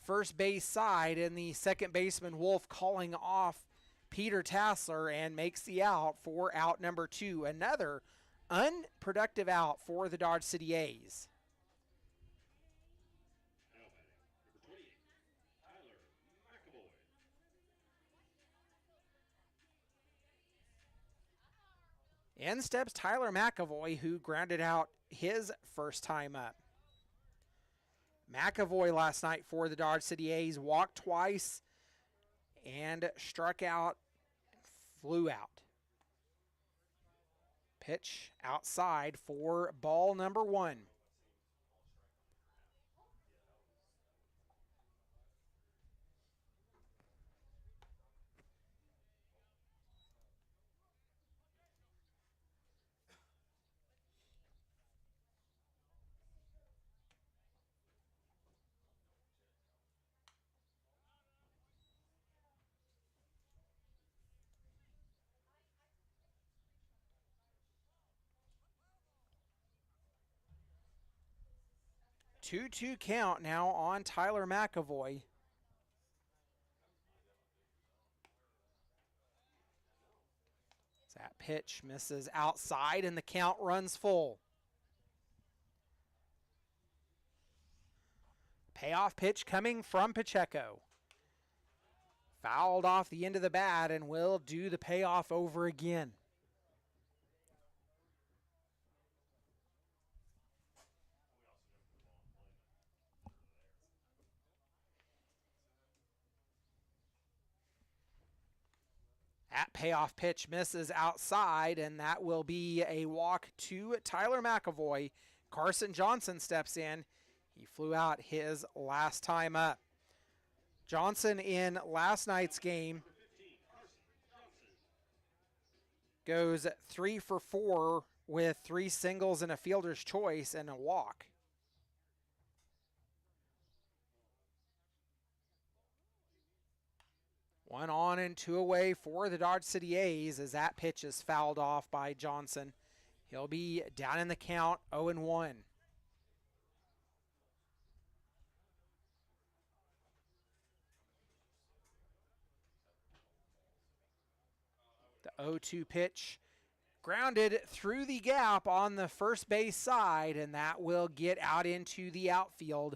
first base side, and the second baseman Wolf calling off Peter Tassler and makes the out for out number 2. Another unproductive out for the Dodge City A's. In steps Tyler McAvoy, who grounded out his first time up. McAvoy last night for the Dodge City A's walked twice and struck out, flew out. Pitch outside for ball number 1. Two-two count now on Tyler McAvoy. That pitch misses outside and the count runs full. Payoff pitch coming from Pacheco. Fouled off the end of the bat and will do the payoff over again. That payoff pitch misses outside, and that will be a walk to Tyler McAvoy. Carson Johnson steps in. He flew out his last time up. Johnson in last night's game goes 3 for 4 with 3 singles and a fielder's choice and a walk. One on and 2 away for the Dodge City A's as that pitch is fouled off by Johnson. He'll be down in the count 0-1. The 0-2 pitch grounded through the gap on the first base side, and that will get out into the outfield.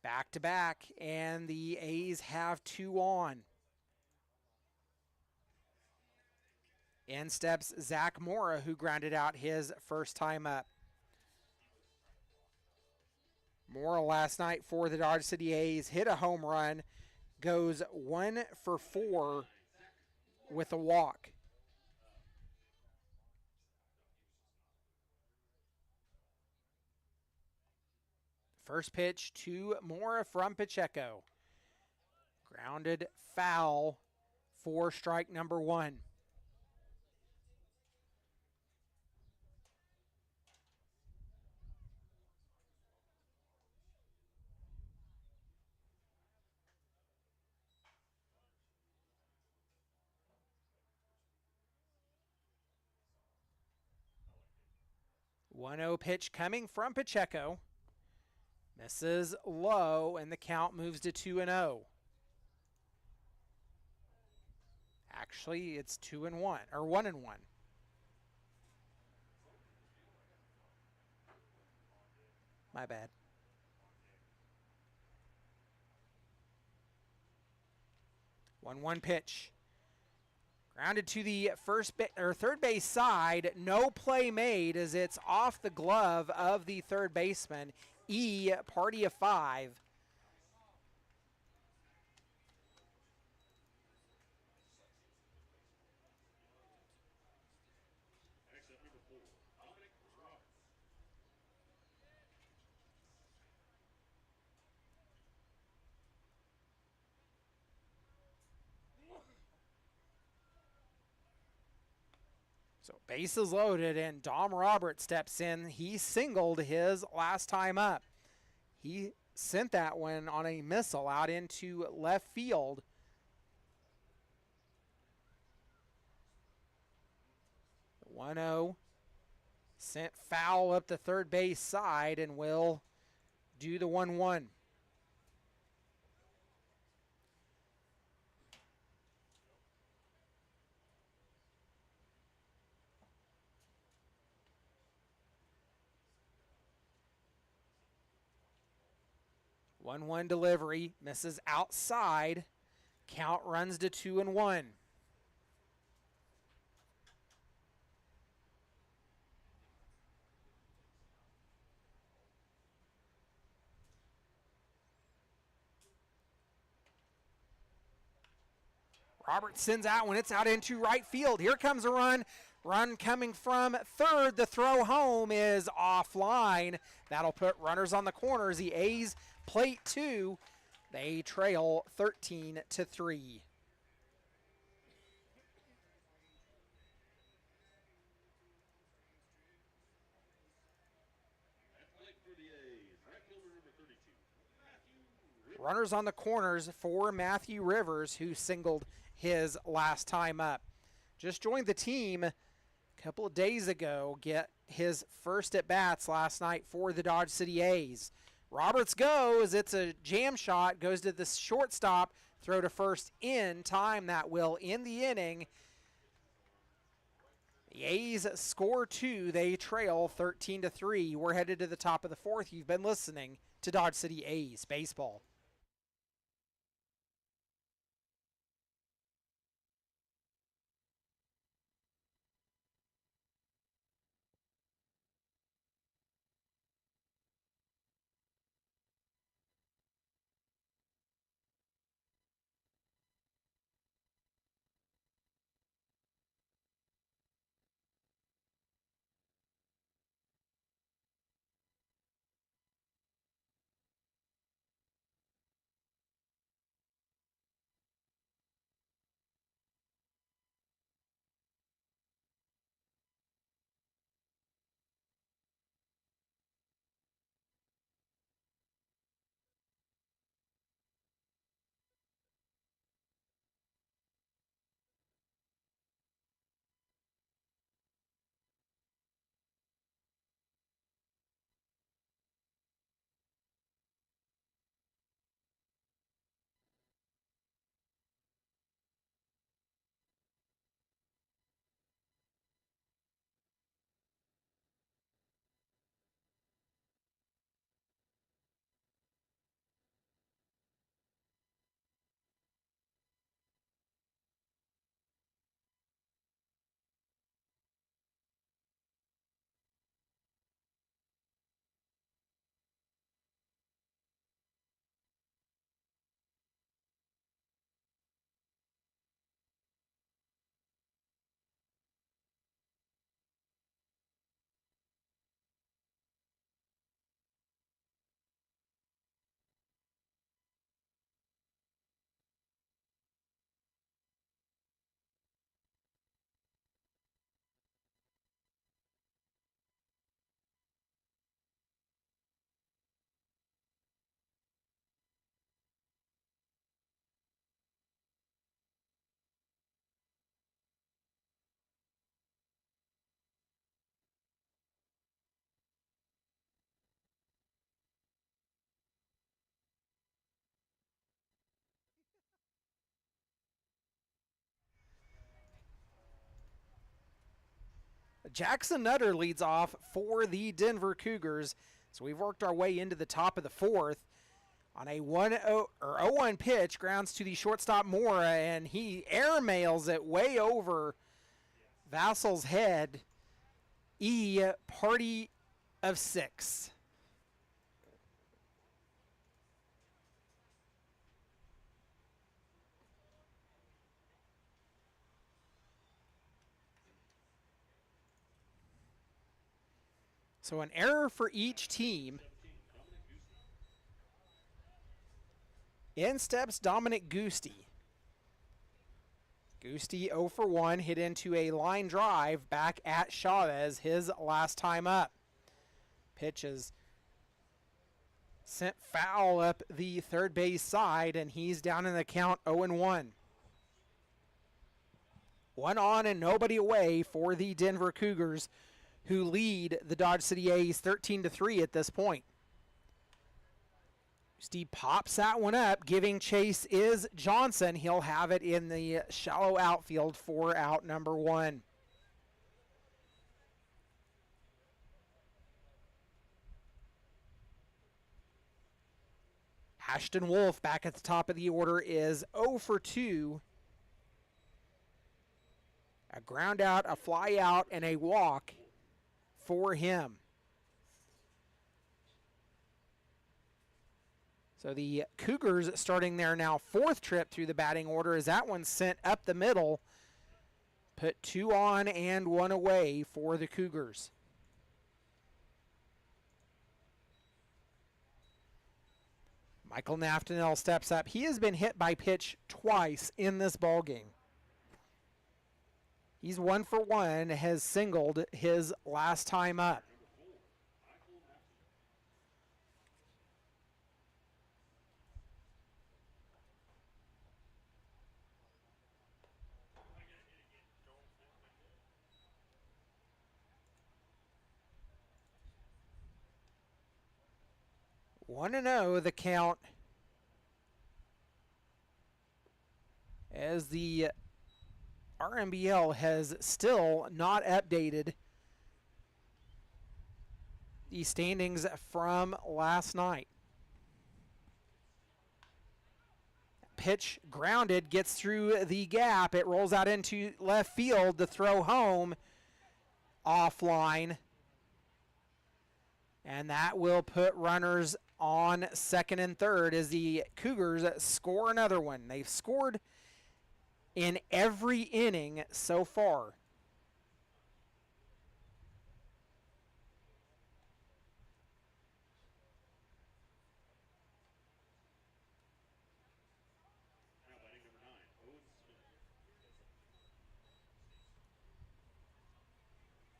Back to back, and the A's have 2 on. In steps Zach Mora, who grounded out his first time up. Mora last night for the Dodge City A's hit a home run, goes 1 for 4 with a walk. First pitch, 2 more from Pacheco. Grounded foul for strike number 1. One 0 pitch coming from Pacheco. Misses low, and the count moves to 2-0. Actually, it's 2-1, or 1-1. My bad. 1-1 pitch. Grounded to the third base side. No play made as it's off the glove of the third baseman. Party of 5. So bases loaded, and Dom Roberts steps in. He singled his last time up. He sent that one on a missile out into left field. The 1-0 sent foul up the third base side and will do the 1-1. One delivery, misses outside. Count runs to 2-1. Roberts sends out when it's out into right field. Here comes a run. Run coming from third. The throw home is offline. That'll put runners on the corners. The A's plate 2. They trail 13-3. Runners on the corners for Matthew Rivers, who singled his last time up. Just joined the team a couple of days ago, get his first at-bats last night for the Dodge City A's. Roberts goes, it's a jam shot, goes to the shortstop, throw to first in time. That will end the inning. The A's score 2, they trail 13-3. We're headed to the top of the 4th. You've been listening to Dodge City A's Baseball. Jackson Nutter leads off for the Denver Cougars. So we've worked our way into the top of the fourth. On a 0-1 pitch, grounds to the shortstop Mora, and he airmails it way over Vassal's head. Party of 6. So an error for each team. In steps Dominic Gusti. Gusti 0 for 1, hit into a line drive back at Chavez, his last time up. Pitch is sent foul up the third base side, and he's down in the count 0-1. 1 on and nobody away for the Denver Cougars, who lead the Dodge City A's 13-3 at this point. Steve pops that one up. Giving chase is Johnson. He'll have it in the shallow outfield for out number 1. Ashton Wolf back at the top of the order is 0 for 2. A ground out, a fly out, and a walk for him. So the Cougars starting their now 4th trip through the batting order as that one sent up the middle. Put 2 on and 1 away for the Cougars. Michael Naftanel steps up. He has been hit by pitch twice in this ballgame. He's 1 for 1, has singled his last time up. One and 0 the count as the RMBL has still not updated the standings from last night. Pitch grounded, gets through the gap. It rolls out into left field. The throw home offline. And that will put runners on second and third as the Cougars score another one. They've scored in every inning so far.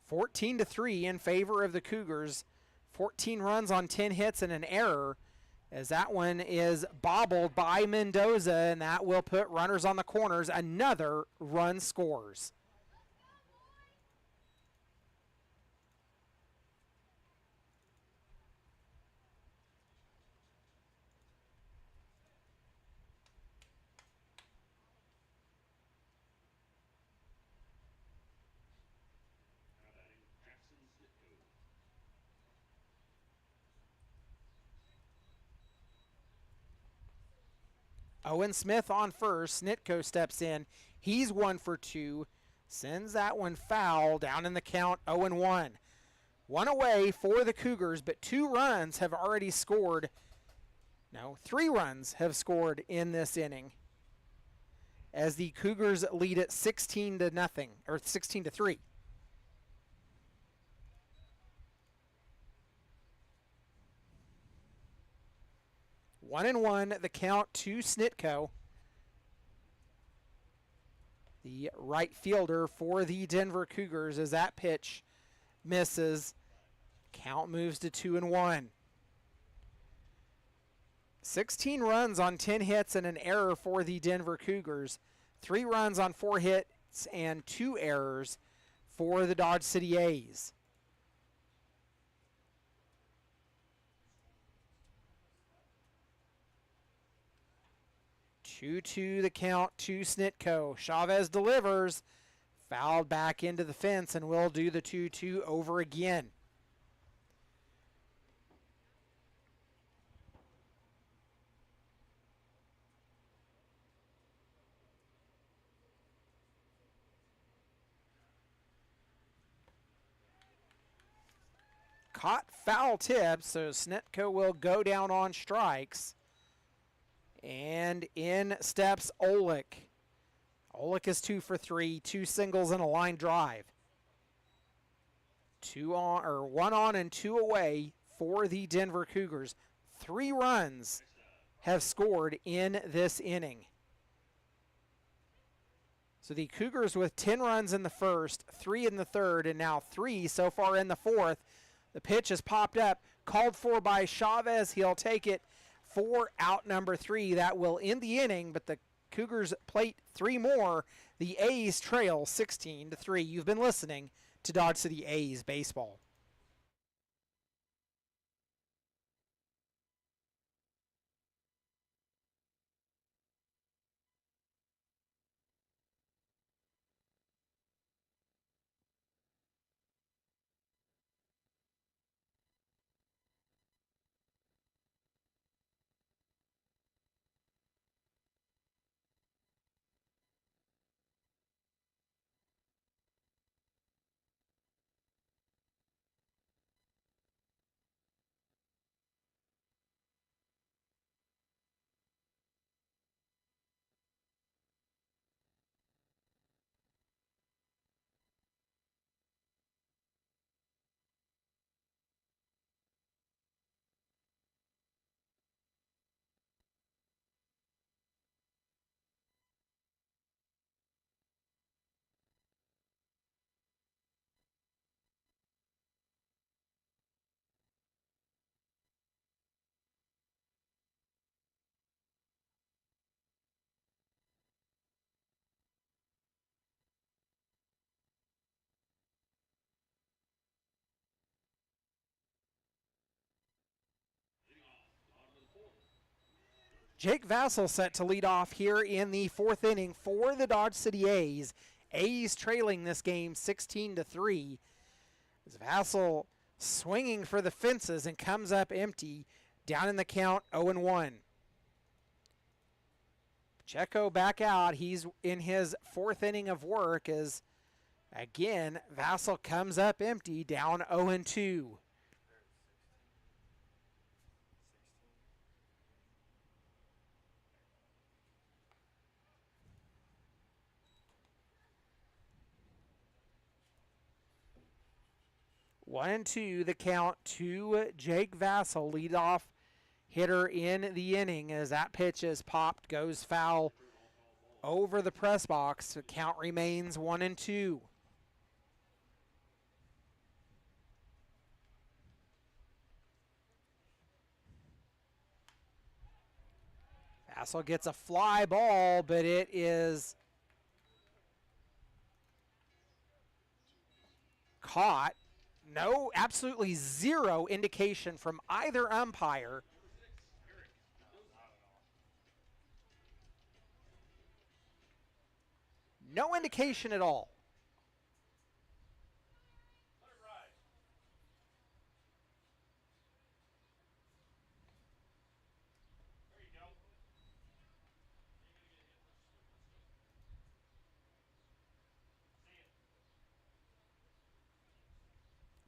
Now 14-3 in favor of the Cougars. 14 runs on 10 hits and an error, as that one is bobbled by Mendoza, and that will put runners on the corners. Another run scores. Owen Smith on first. Snitko steps in. He's 1 for 2. Sends that one foul down in the count 0-1. 1 away for the Cougars, but 2 runs have already scored. No, 3 runs have scored in this inning, as the Cougars lead it 16-0 or 16-3. One and 1, the count to Snitko, the right fielder for the Denver Cougars, as that pitch misses. Count moves to 2-1. 16 runs on 10 hits and an error for the Denver Cougars. 3 runs on 4 hits and 2 errors for the Dodge City A's. 2-2 the count to Snitko. Chavez delivers. Fouled back into the fence, and we'll do the 2-2 over again. Caught foul tip, so Snitko will go down on strikes. And in steps Olick. Olick is 2 for 3, 2 singles and a line drive. 1 on and 2 away for the Denver Cougars. 3 runs have scored in this inning. So the Cougars with 10 runs in the first, 3 in the third, and now 3 so far in the fourth. The pitch has popped up, called for by Chavez. He'll take it for out number 3. That will end the inning, but the Cougars plate 3 more. The A's trail 16-3. You've been listening to Dodge City A's baseball. Jake Vassell set to lead off here in the 4th inning for the Dodge City A's. A's trailing this game 16-3. As Vassell swinging for the fences and comes up empty, down in the count 0-1. Pacheco back out. He's in his 4th inning of work as, again, Vassell comes up empty, down 0-2. 1-2 the count to Jake Vassell, leadoff hitter in the inning, as that pitch is popped, goes foul over the press box. The count remains 1-2. Vassell gets a fly ball, but it is caught. No, absolutely zero indication from either umpire. No indication at all.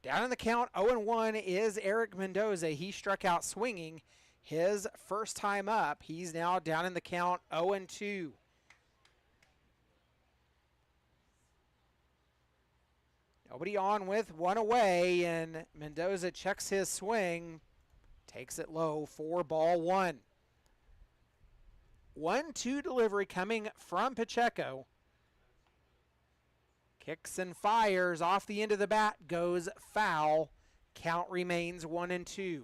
Down in the count, 0-1 is Eric Mendoza. He struck out swinging his first time up. He's now down in the count, 0-2. Nobody on with one away, and Mendoza checks his swing, takes it low for ball 1. 1-2 delivery coming from Pacheco. Kicks and fires off the end of the bat, goes foul. Count remains 1-2.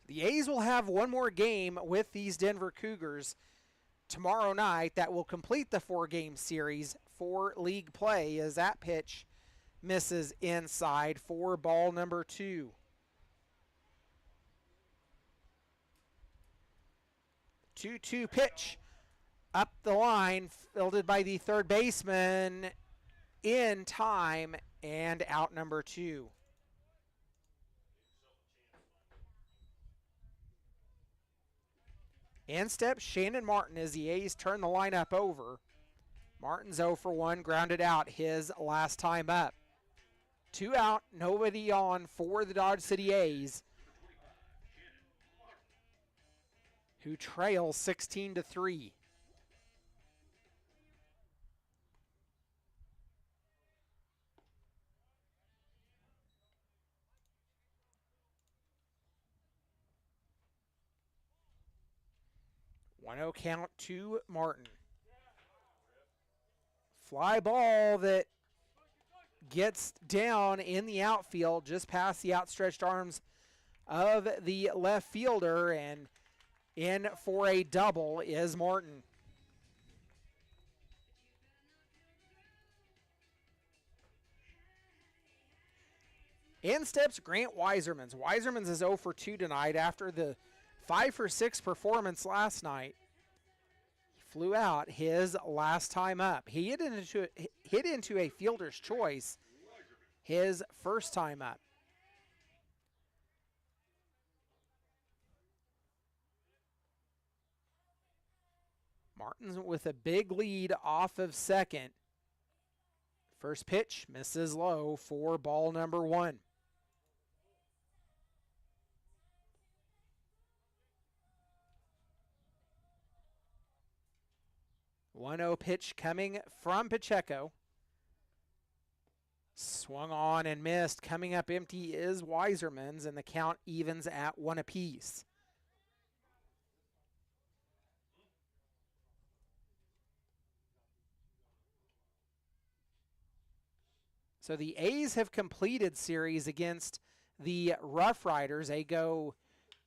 The A's will have one more game with these Denver Cougars tomorrow night that will complete the 4-game series for league play, as that pitch misses inside for ball number 2. Two-two pitch up the line, fielded by the third baseman, in time, and out number 2. In steps Shannon Martin as the A's turn the lineup over. Martin's 0 for 1, grounded out his last time up. 2 out, nobody on for the Dodge City A's, who trail 16-3. One 0 count to Martin. Fly ball that gets down in the outfield, just past the outstretched arms of the left fielder, and in for a double is Martin. In steps Grant Weisermans. Weisermans is 0 for 2 tonight after the 5 for 6 performance last night. He flew out his last time up. He hit into a fielder's choice his first time up. Martin's with a big lead off of second. First pitch misses low for ball number 1. One 0 pitch coming from Pacheco. Swung on and missed. Coming up empty is Weisermans, and the count evens at 1 apiece. So the A's have completed series against the Rough Riders. They go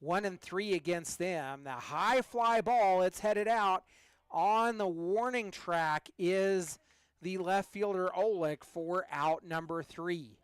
1-3 against them. The high fly ball, it's headed out. On the warning track is the left fielder Olick for out number 3.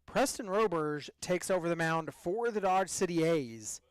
Preston Roberge takes over the mound for the Dodge City A's.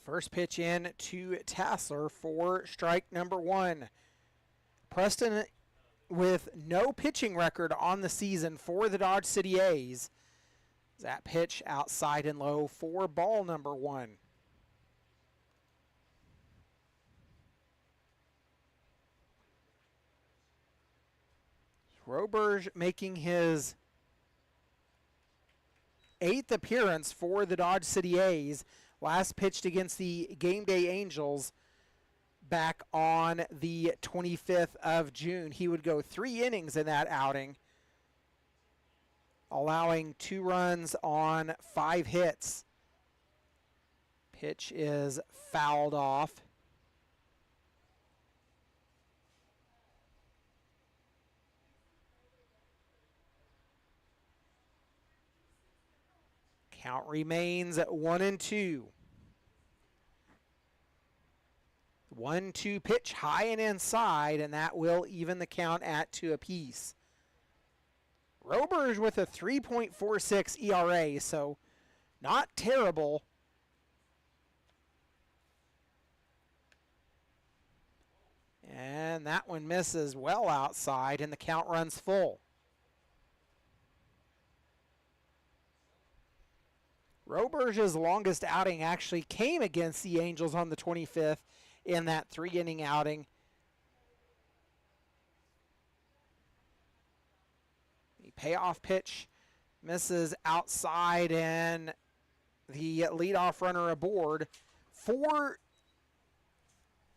First pitch in to Tassler for strike number 1. Preston with no pitching record on the season for the Dodge City A's. That pitch outside and low for ball number 1. Roberge making his 8th appearance for the Dodge City A's. Last pitched against the Game Day Angels back on the 25th of June. He would go 3 innings in that outing, allowing 2 runs on 5 hits. Pitch is fouled off. Count remains at 1-2. 1-2 pitch high and inside, and that will even the count at 2 apiece. Roberge with a 3.46 ERA, so not terrible. And that one misses well outside, and the count runs full. Roberge's longest outing actually came against the Angels on the 25th in that 3-inning outing. The payoff pitch misses outside, and the leadoff runner aboard for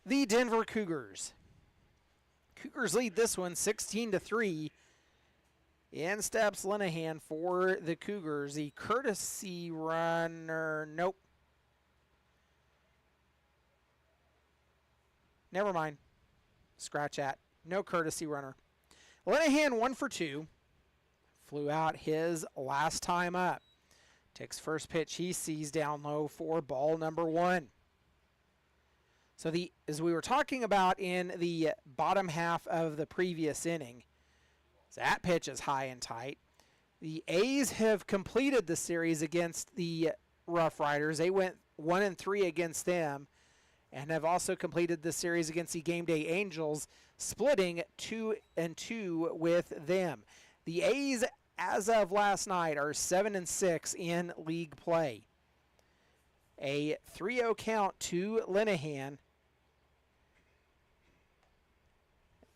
the Denver Cougars. Cougars lead this one 16-3. In steps Linehan for the Cougars. The courtesy runner, nope. Never mind. Scratch that. No courtesy runner. Linehan 1 for 2. Flew out his last time up. Takes first pitch he sees down low for ball number 1. So as we were talking about in the bottom half of the previous inning, that pitch is high and tight. The A's have completed the series against the Rough Riders. They went 1-3 against them, and have also completed the series against the Game Day Angels, splitting 2-2 with them. The A's, as of last night, are 7-6 in league play. A 3-0 count to Linehan.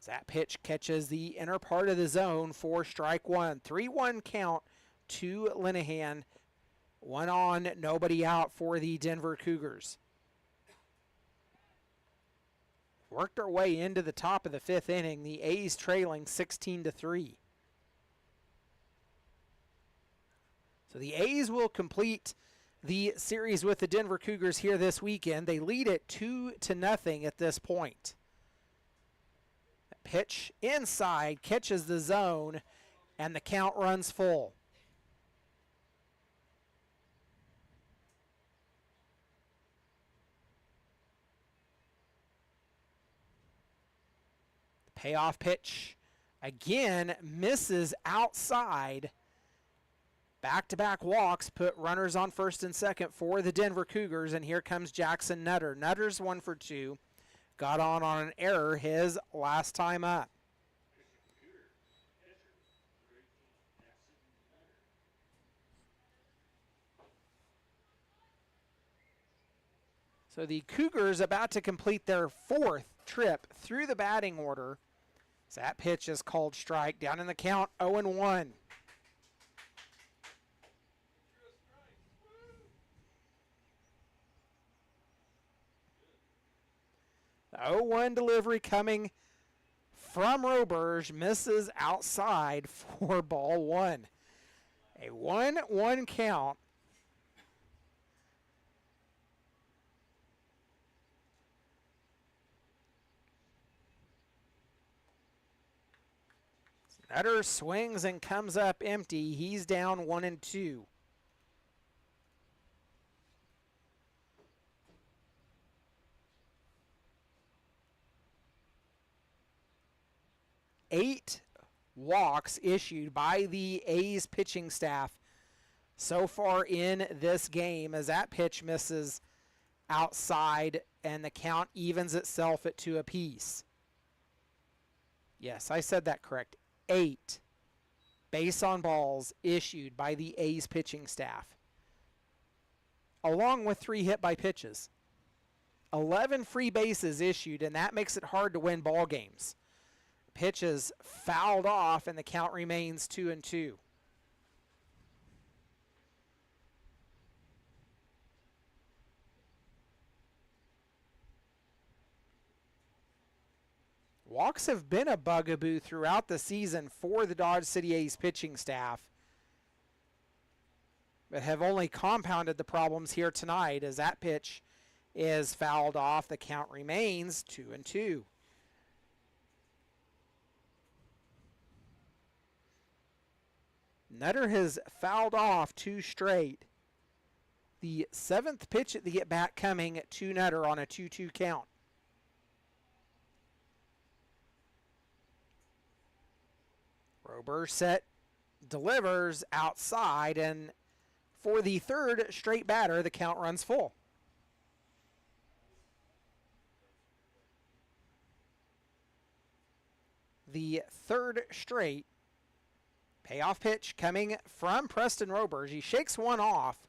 That pitch catches the inner part of the zone for strike 1. 3-1 count to Linehan. 1 on, nobody out for the Denver Cougars. Worked our way into the top of the 5th inning. The A's trailing 16-3. So the A's will complete the series with the Denver Cougars here this weekend. They lead it 2-0 at this point. Pitch inside, catches the zone, and the count runs full. The payoff pitch again misses outside. Back-to-back walks put runners on first and second for the Denver Cougars, and here comes Jackson Nutter. Nutter's 1 for 2. Got on an error his last time up. So the Cougars about to complete their 4th trip through the batting order. So that pitch is called strike. Down in the count, 0-1. The 0-1 delivery coming from Roberge, misses outside for ball 1. A 1-1 count. Nutter swings and comes up empty. He's down 1-2. Eight walks issued by the A's pitching staff so far in this game, as that pitch misses outside, and the count evens itself at 2 apiece. Yes, I said that correct. 8 base on balls issued by the A's pitching staff, along with 3 hit by pitches. 11 free bases issued, and that makes it hard to win ball games. Pitches fouled off, and the count remains 2-2. Walks have been a bugaboo throughout the season for the Dodge City A's pitching staff, but have only compounded the problems here tonight as that pitch is fouled off. The count remains 2-2. Nutter has fouled off 2 straight. The 7th pitch at the at-bat coming to Nutter on a 2-2 count. Rober set, delivers outside, and for the 3rd straight batter, the count runs full. The 3rd straight payoff pitch coming from Preston Rober. He shakes one off,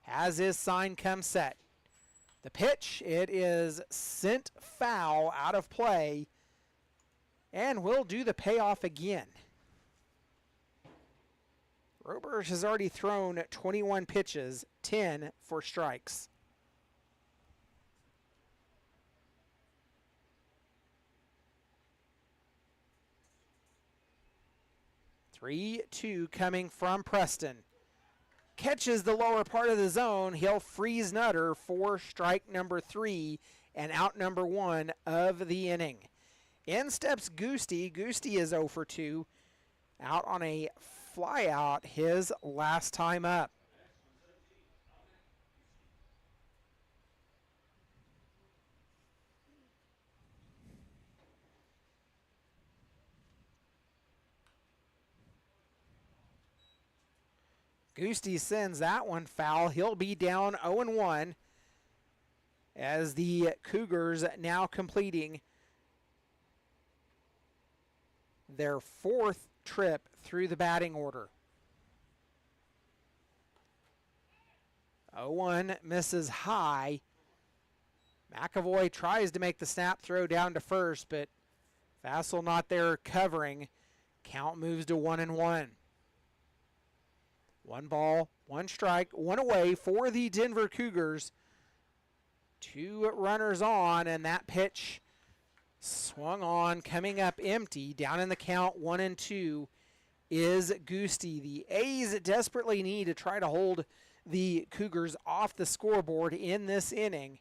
has his sign come set. The pitch, it is sent foul out of play, and will do the payoff again. Rober has already thrown 21 pitches, 10 for strikes. Three-two coming from Preston. Catches the lower part of the zone. He'll freeze Nutter for strike number 3 and out number 1 of the inning. In steps Goosty. Goosty is 0 for 2. Out on a fly out his last time up. Goosty sends that one foul. He'll be down 0-1 as the Cougars now completing their 4th trip through the batting order. 0-1 misses high. McAvoy tries to make the snap throw down to first, but Fassel not there covering. Count moves to 1-1. 1 ball, 1 strike, 1 away for the Denver Cougars. 2 runners on, and that pitch swung on, coming up empty. Down in the count, 1-2 is Goosty. The A's desperately need to try to hold the Cougars off the scoreboard in this inning.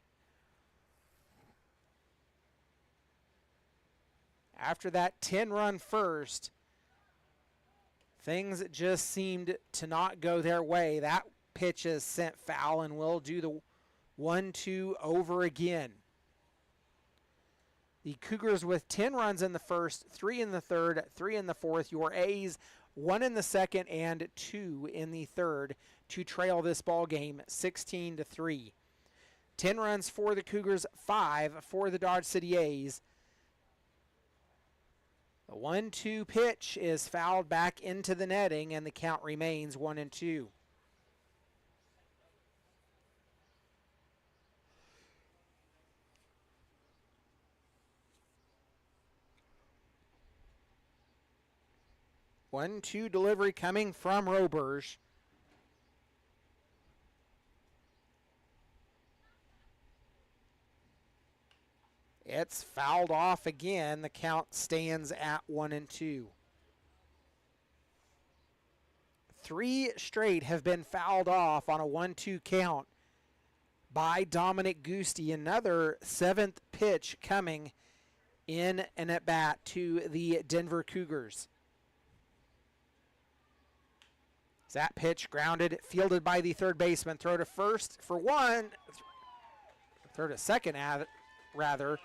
After that 10-run first, things just seemed to not go their way. That pitch is sent foul and will do the 1-2 over again. The Cougars with 10 runs in the first, 3 in the third, 3 in the fourth. Your A's 1 in the second and 2 in the third to trail this ball game 16-3. 10 runs for the Cougars, 5 for the Dodge City A's. The 1-2 pitch is fouled back into the netting, and the count remains 1-2. One-two delivery coming from Roberge. It's fouled off again. The count stands at 1-2. 3 straight have been fouled off on a 1-2 count by Dominic Goosty. Another 7th pitch coming in and at bat to the Denver Cougars. That pitch grounded, fielded by the third baseman. Throw to first for 1. Throw to second, rather.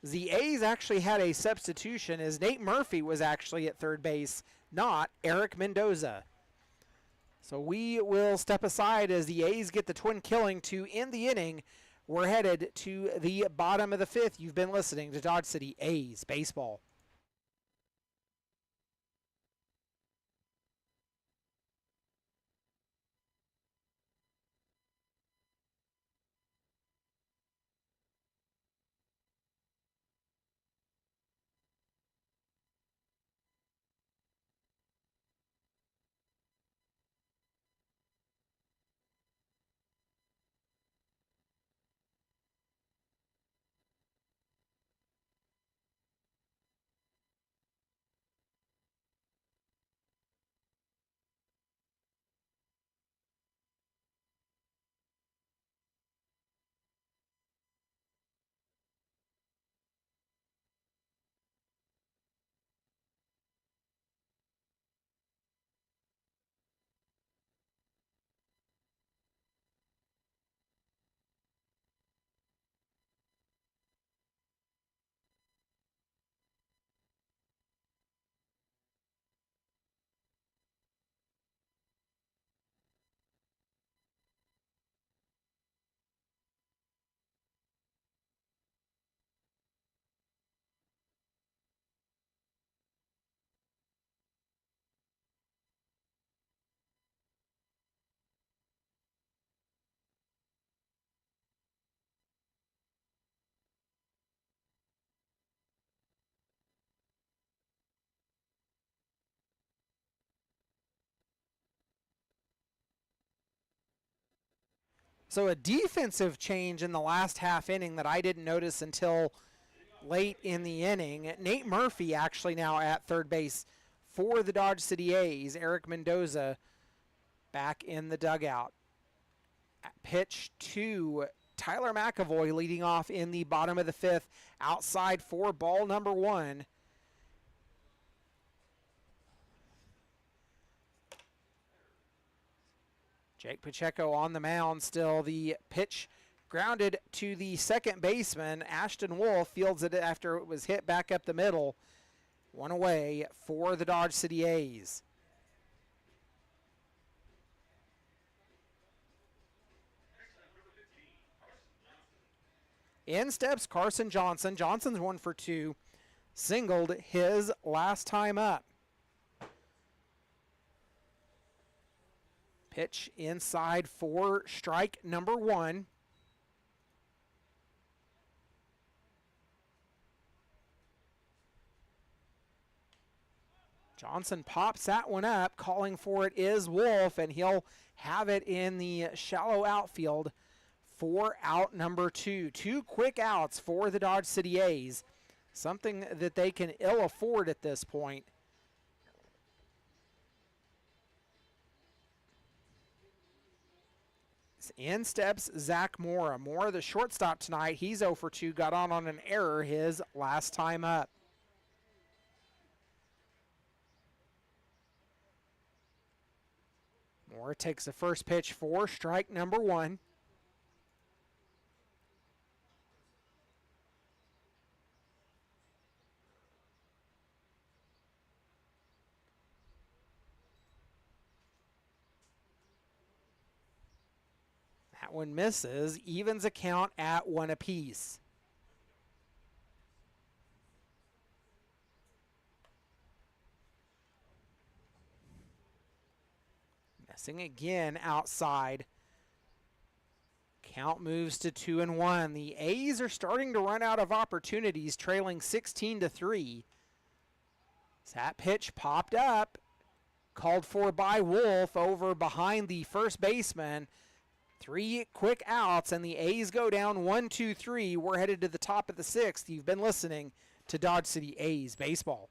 The A's actually had a substitution as Nate Murphy was actually at third base, not Eric Mendoza. So we will step aside as the A's get the twin killing to end the inning We're headed to the bottom of the fifth. You've been listening to Dodge City A's Baseball. So a defensive change in the last half inning that I didn't notice until late in the inning. Nate Murphy actually now at third base for the Dodge City A's. Eric Mendoza back in the dugout. Pitch to Tyler McAvoy leading off in the bottom of the fifth. Outside for ball number one. Jake Pacheco on the mound still. The pitch grounded to the second baseman. Ashton Wolf fields it after it was hit back up the middle. One away for the Dodge City A's. In steps Carson Johnson. Johnson's 1 for 2. Singled his last time up. Pitch inside for strike number one. Johnson pops that one up. Calling for it is Wolf, and he'll have it in the shallow outfield for out number two. 2 quick outs for the Dodge City A's. Something that they can ill afford at this point. In steps Zach Mora. Mora, the shortstop tonight, he's 0 for 2, got on an error his last time up. Mora takes the first pitch for strike number one. That one misses. Evens a count at 1 apiece. Missing again outside. Count moves to 2-1. The A's are starting to run out of opportunities, trailing 16-3. That pitch popped up, called for by Wolf over behind the first baseman. 3 quick outs, and the A's go down 1-2-3. We're headed to the top of the 6th. You've been listening to Dodge City A's Baseball.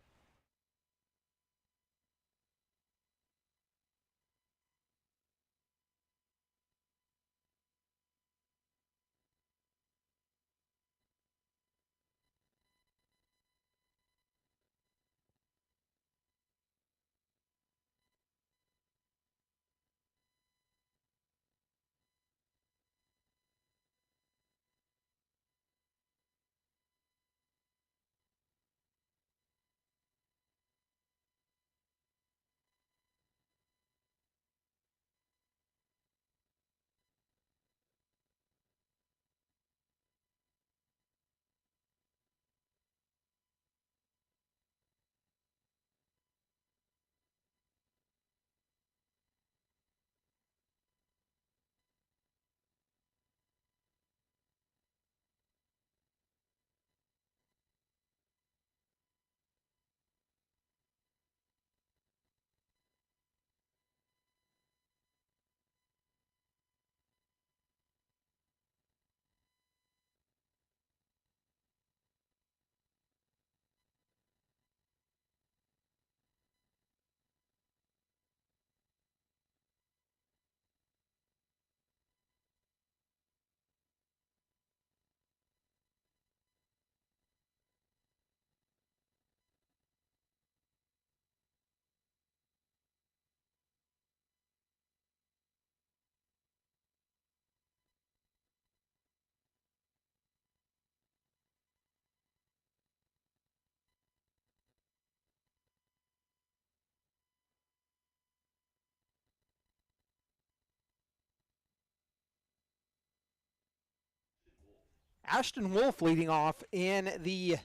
Ashton Wolf leading off in the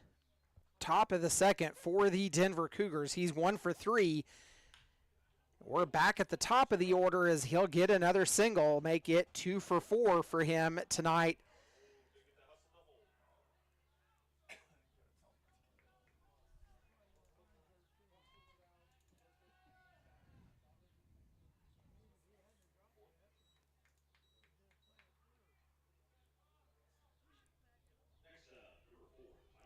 top of the second for the Denver Cougars. He's 1 for 3. We're back at the top of the order as he'll get another single, make it 2 for 4 for him tonight.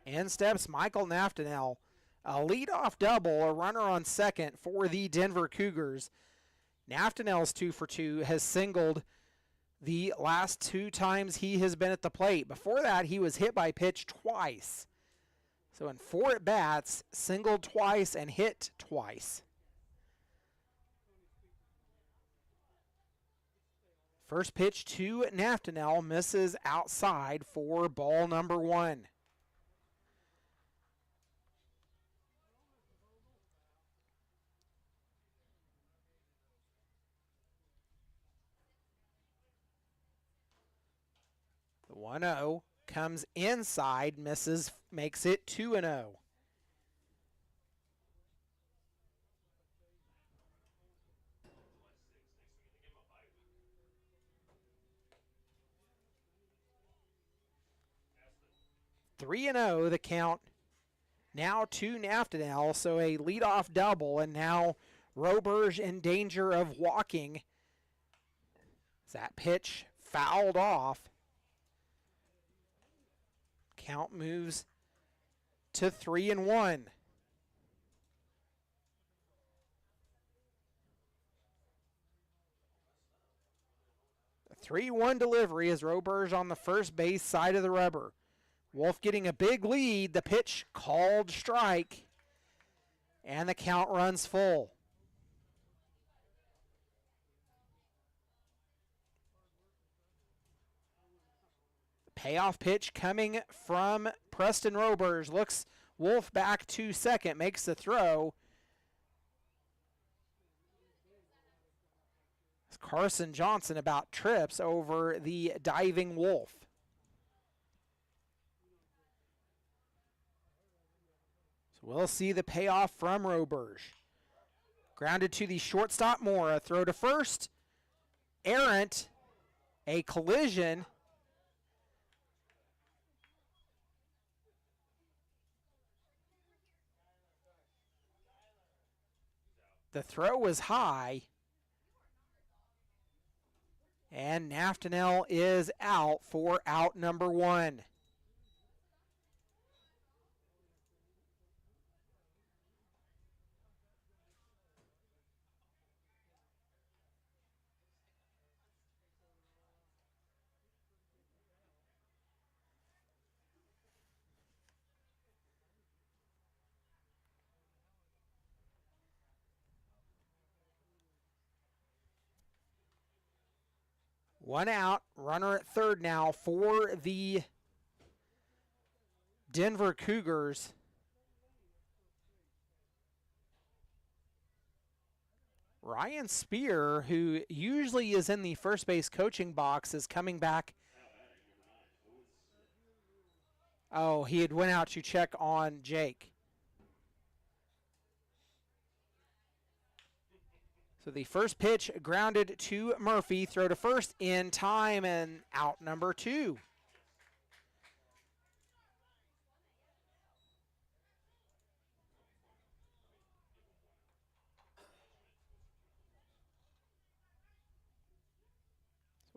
In steps Michael Naftanel. A leadoff double, a runner on second for the Denver Cougars. Naftanel's 2 for 2, has singled the last 2 times he has been at the plate. Before that, he was hit by pitch twice. So in 4 at-bats, singled twice and hit twice. First pitch to Naftanel, misses outside for ball number 1. The 1-0 comes inside, misses, makes it 2-0. Three and 0 the count now to Naftanel, so a leadoff double, and now Roberge in danger of walking. That pitch fouled off. Count moves to 3-1. A 3-1 delivery as Roberge on the first base side of the rubber. Wolf getting a big lead. The pitch called strike, and the count runs full. Payoff pitch coming from Preston Roberge. Looks Wolf back to second, makes the throw. Carson Johnson about trips over the diving Wolf. So we'll see the payoff from Roberge. Grounded to the shortstop Mora. Throw to first. Errant. A collision. The throw was high. And Naftanel is out for out number 1. One out, runner at third now for the Denver Cougars. Ryan Spear, who usually is in the first base coaching box, is coming back. Oh, he had went out to check on Jake. So the first pitch grounded to Murphy. Throw to first in time and out number 2.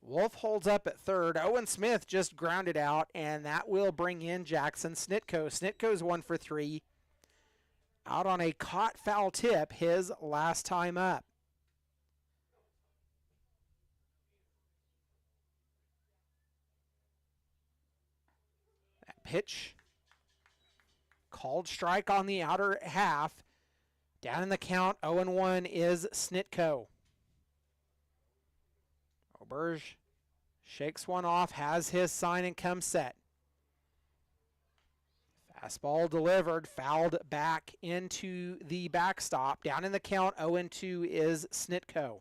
Wolf holds up at third. Owen Smith just grounded out, and that will bring in Jackson Snitko. Snitko's 1 for 3. Out on a caught foul tip, his last time up. Pitch called strike on the outer half. Down in the count, 0-1 is Snitko. Roberge shakes one off, has his sign, and comes set. Fastball delivered, fouled back into the backstop. Down in the count, 0-2 is Snitko.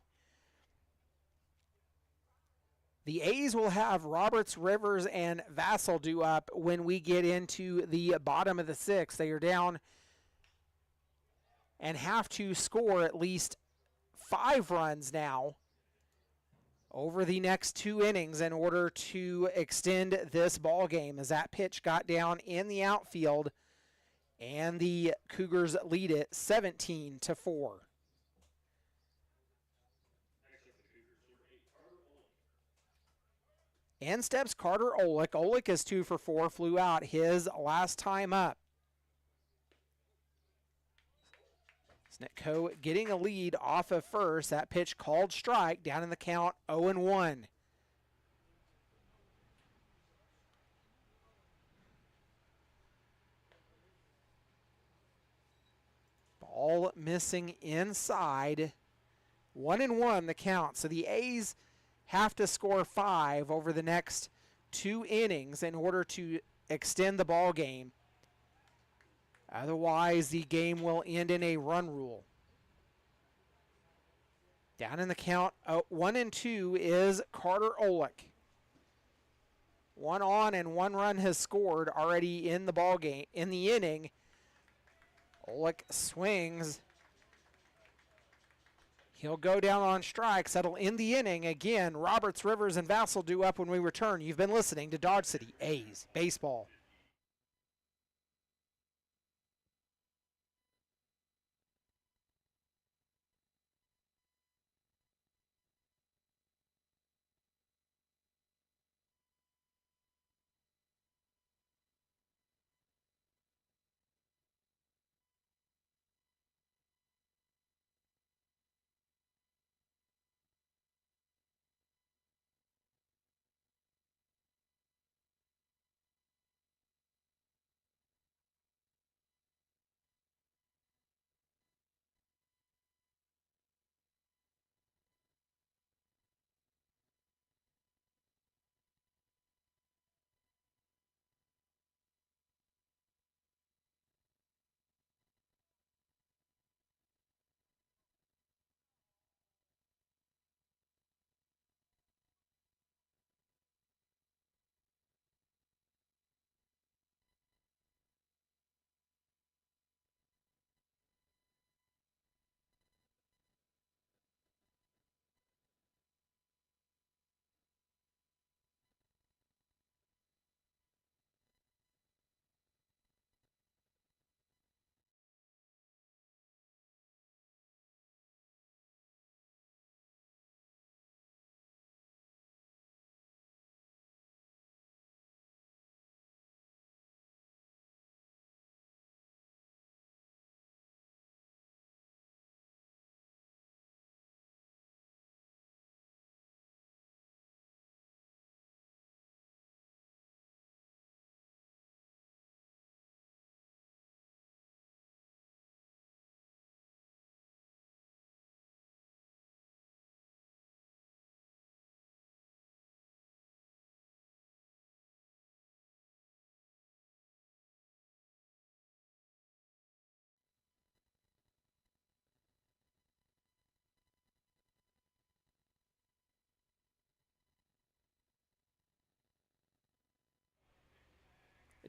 The A's will have Roberts, Rivers, and Vassell due up when we get into the bottom of the sixth. They are down and have to score at least 5 runs now over the next 2 innings in order to extend this ball game, as that pitch got down in the outfield and the Cougars lead it 17-4. In steps Carter Olick. Olick is 2 for 4, flew out his last time up. Snitko getting a lead off of first. That pitch called strike, down in the count 0-1. Ball missing inside. 1-1 the count. So the A's have to score 5 over the next 2 innings in order to extend the ball game. Otherwise, the game will end in a run rule. Down in the count, 1-2 is Carter Olick. 1 on and 1 run has scored already in the ball game, in the inning. Olick swings. He'll go down on strikes. That'll end the inning. Again, Roberts, Rivers, and Vassell due up when we return. You've been listening to Dodge City A's Baseball.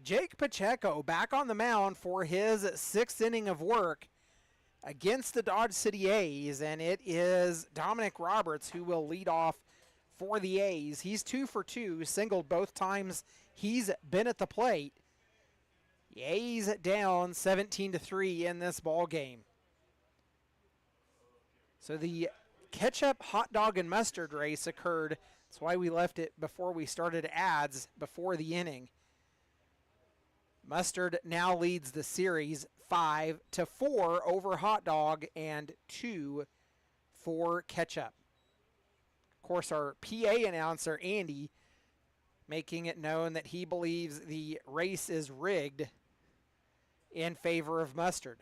Jake Pacheco back on the mound for his 6th inning of work against the Dodge City A's, and it is Dominic Roberts who will lead off for the A's. He's 2 for 2, singled both times he's been at the plate. The A's down 17-3 in this ball game. So the ketchup, hot dog, and mustard race occurred. That's why we left it before we started ads before the inning. Mustard now leads the series 5-4 over hot dog and 2 for ketchup. Of course, our PA announcer, Andy, making it known that he believes the race is rigged in favor of mustard.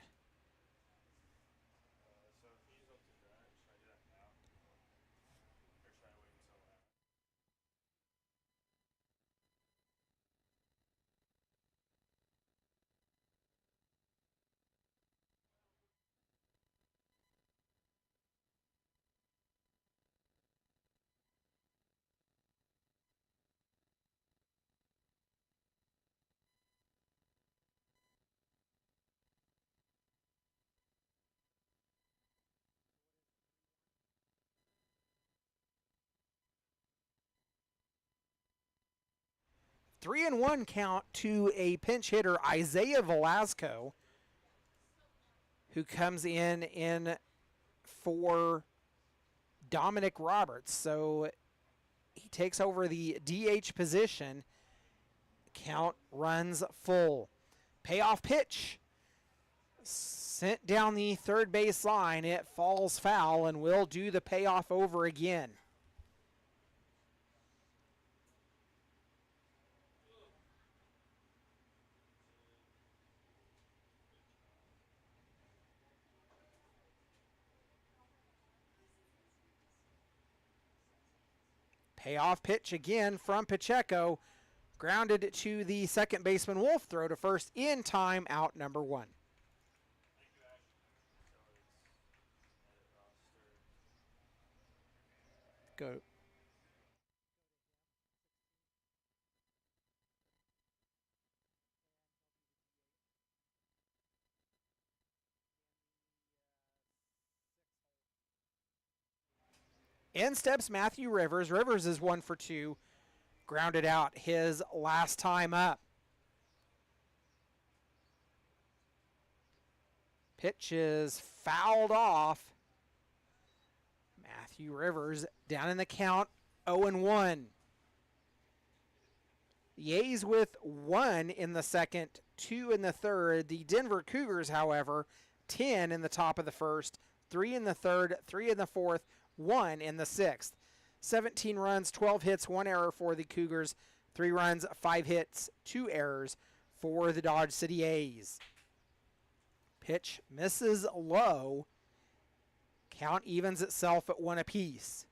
3-1 count to a pinch hitter, Isaiah Velasco, who comes in for Dominic Roberts. So he takes over the DH position. Count runs full. Payoff pitch. Sent down the third base line. It falls foul and will do the payoff over again. Payoff pitch again from Pacheco. Grounded to the second baseman Wolf. Throw to first in time, out number 1. Go. In steps Matthew Rivers. Rivers is 1 for 2. Grounded out his last time up. Pitch is fouled off. Matthew Rivers down in the count, 0-1. The A's with 1 in the second, 2 in the third. The Denver Cougars, however, 10 in the top of the first, 3 in the third, 3 in the fourth, 1 in the sixth. 17 runs, 12 hits, 1 error for the Cougars. 3 runs, 5 hits, 2 errors for the Dodge City A's. Pitch misses low. Count evens itself at 1 apiece.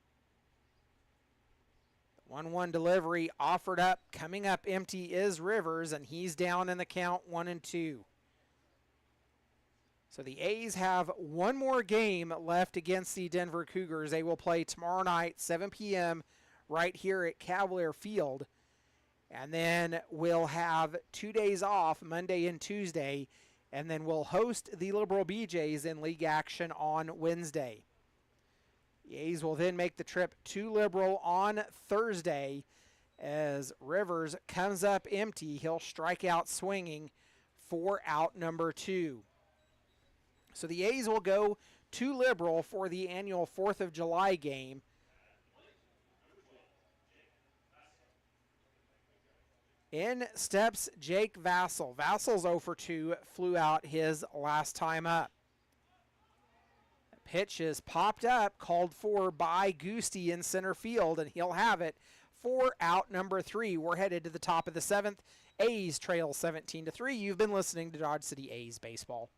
1-1 delivery offered up. Coming up empty is Rivers, and he's down in the count, 1-2. So the A's have 1 more game left against the Denver Cougars. They will play tomorrow night, 7 p.m., right here at Cavalier Field. And then we'll have 2 days off, Monday and Tuesday, and then we'll host the Liberal BJs in league action on Wednesday. The A's will then make the trip to Liberal on Thursday as Rivers comes up empty. He'll strike out swinging for out number 2. So the A's will go to Liberal for the annual 4th of July game. In steps Jake Vassell. Vassel's 0 for 2, flew out his last time up. Pitch is popped up, called for by Goosty in center field, and he'll have it for out number 3. We're headed to the top of the 7th. A's trail 17-3. You've been listening to Dodge City A's baseball.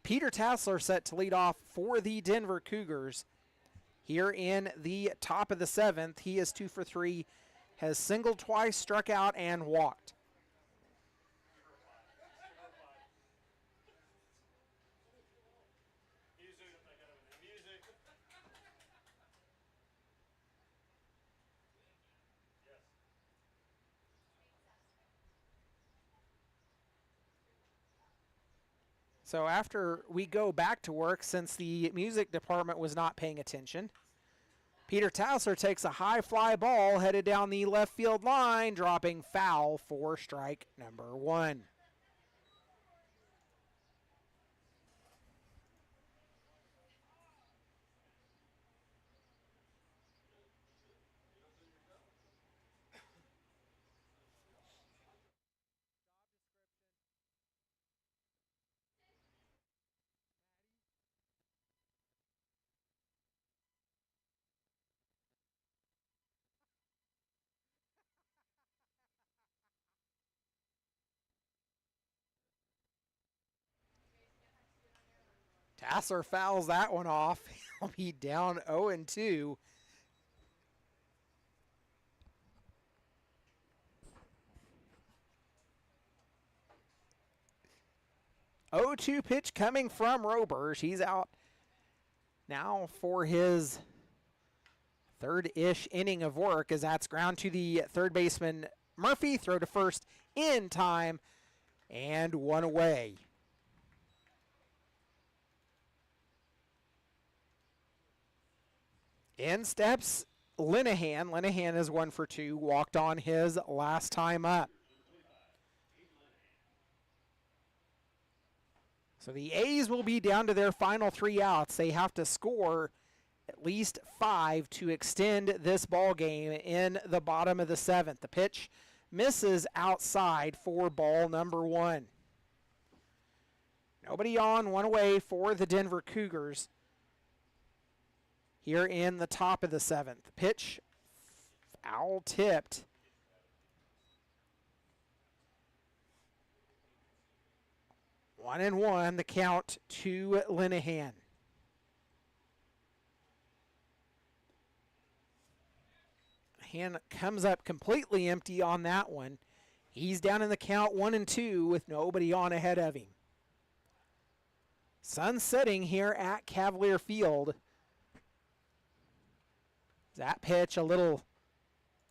Peter Tassler set to lead off for the Denver Cougars. Here in the top of the 7th, he is 2 for 3, has singled twice, struck out, and walked. So after we go back to work, since the music department was not paying attention, Peter Tausler takes a high fly ball headed down the left field line, dropping foul for strike number 1. Tassler fouls that one off. He'll be down 0-2. Oh, 2 pitch coming from Robers. He's out now for his third-ish inning of work, as that's ground to the third baseman Murphy. Throw to first in time, and one away. In steps Linehan. Linehan is 1 for 2. Walked on his last time up. So the A's will be down to their final 3 outs. They have to score at least 5 to extend this ball game in the bottom of the 7th. The pitch misses outside for ball number 1. Nobody on, 1 away for the Denver Cougars here in the top of the 7th. Pitch foul tipped. One and one, the count to Linehan. Hand comes up completely empty on that one. He's down in the count 1-2 with nobody on ahead of him. Sun setting here at Cavalier Field. That pitch, a little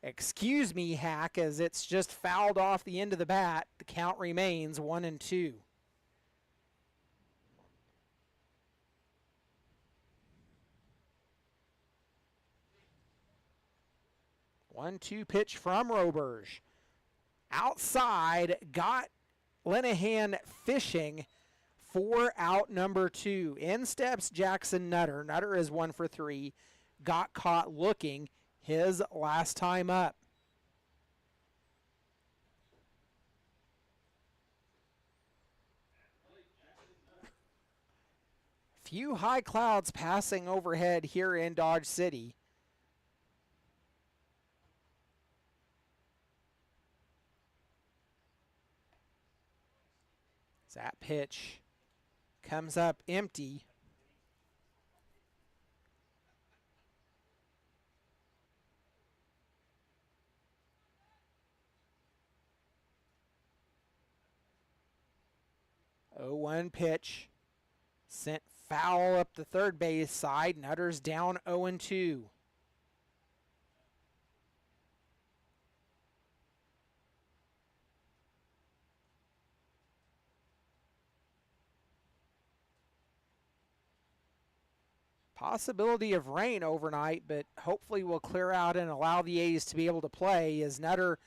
excuse me hack, as it's just fouled off the end of the bat. The count remains 1-2. 1-2 pitch from Roberge. Outside, got Linehan fishing for out number 2. In steps Jackson Nutter. Nutter is 1 for 3. Got caught looking his last time up. Few high clouds passing overhead here in Dodge City. That pitch comes up empty. Oh, 1 pitch sent foul up the third base side. Nutter's down 0-2. Possibility of rain overnight, but hopefully will clear out and allow the A's to be able to play, as Nutter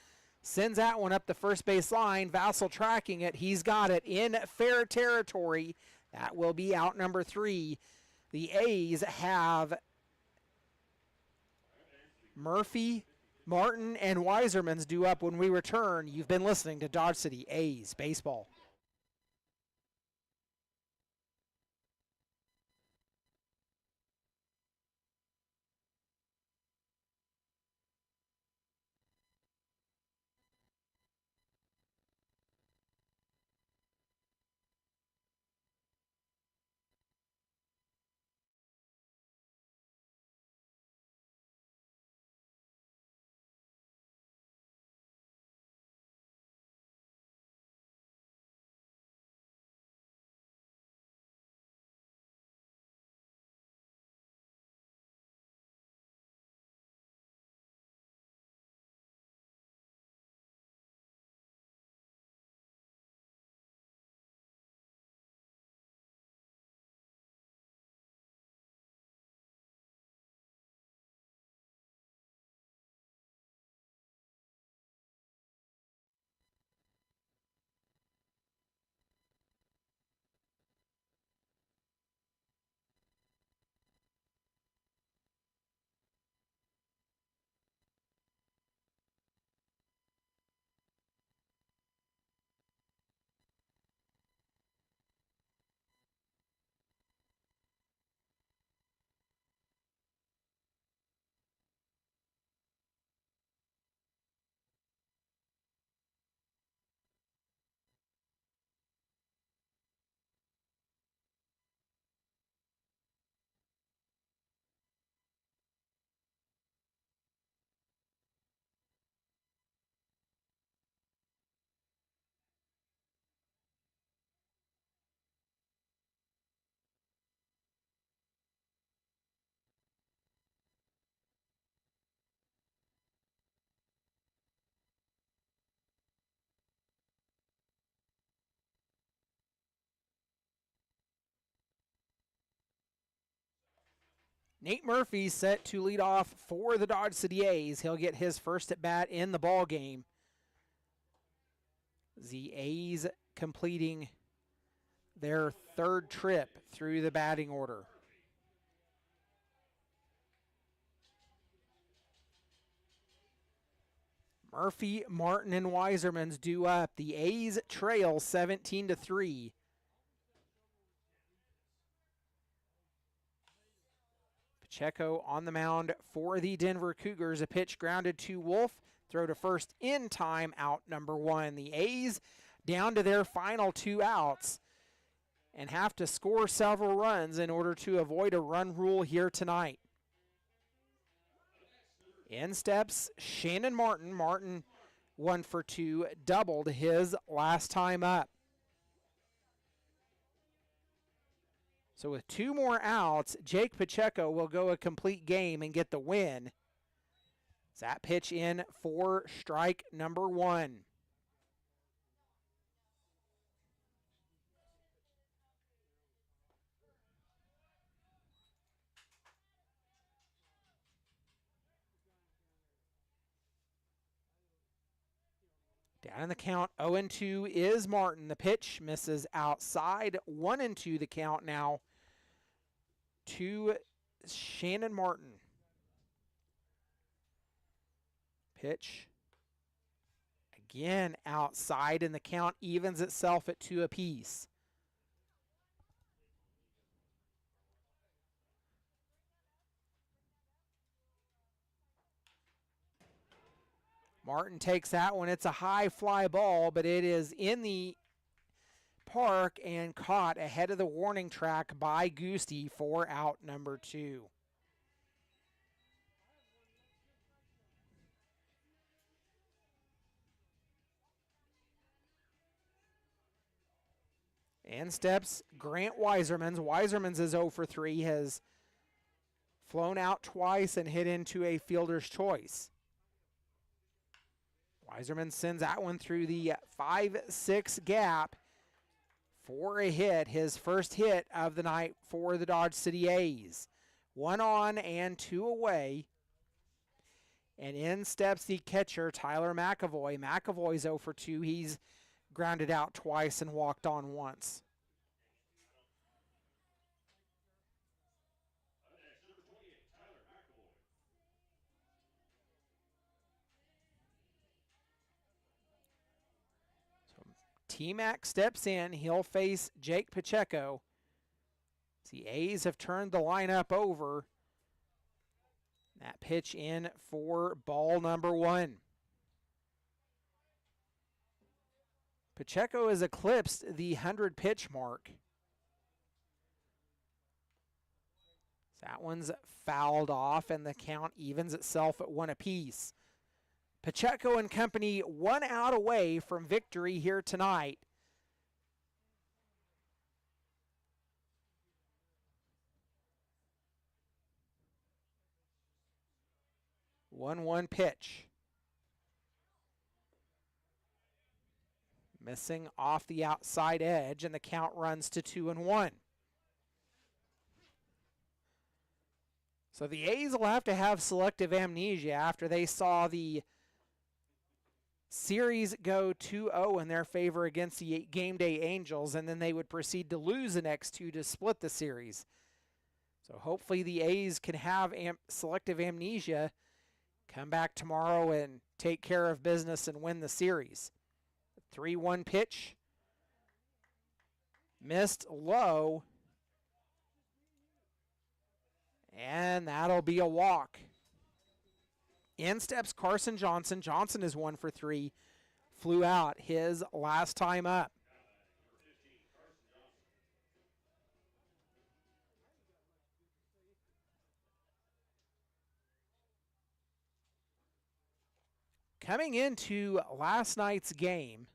sends that one up the first base line. Vassell tracking it. He's got it in fair territory. That will be out number 3. The A's have Murphy, Martin, and Weiserman's due up when we return. You've been listening to Dodge City A's Baseball. Nate Murphy set to lead off for the Dodge City A's. He'll get his first at bat in the ball game. The A's completing their third trip through the batting order. Murphy, Martin, and Weiserman's due up. The A's trail 17-3. Pacheco on the mound for the Denver Cougars. A pitch grounded to Wolf. Throw to first in time, out number 1. The A's down to their final 2 outs and have to score several runs in order to avoid a run rule here tonight. In steps Shannon Martin. Martin 1 for 2, doubled his last time up. So with 2 more outs, Jake Pacheco will go a complete game and get the win. That pitch in for strike number 1. Down in the count, 0-2 is Martin. The pitch misses outside. 1-2 the count now to Shannon Martin. Pitch again outside, and the count evens itself at 2 apiece. Martin takes that one. It's a high fly ball, but it is in the park and caught ahead of the warning track by Gusti for out number 2. And steps Grant Weisermans. Weisermans is 0 for 3, has flown out twice and hit into a fielder's choice. Weiserman sends that one through the 5-6 gap for a hit, his first hit of the night for the Dodge City A's. 1 on and 2 away. And in steps the catcher, Tyler McAvoy. McAvoy's 0 for 2. He's grounded out twice and walked on once. T-Mac steps in. He'll face Jake Pacheco. The A's have turned the lineup over. That pitch in for ball number 1. Pacheco has eclipsed the 100 pitch mark. That one's fouled off, and the count evens itself at 1 apiece. Pacheco and company 1 out away from victory here tonight. One pitch. Missing off the outside edge, and the count runs to 2-1. So the A's will have to have selective amnesia after they saw the series go 2-0 in their favor against the Game Day Angels, and then they would proceed to lose the next 2 to split the series. So hopefully the A's can have selective amnesia, come back tomorrow and take care of business and win the series. 3-1 pitch. Missed low. And that'll be a walk. In steps Carson Johnson. Johnson is 1 for 3. Flew out his last time up. Coming into last night's game,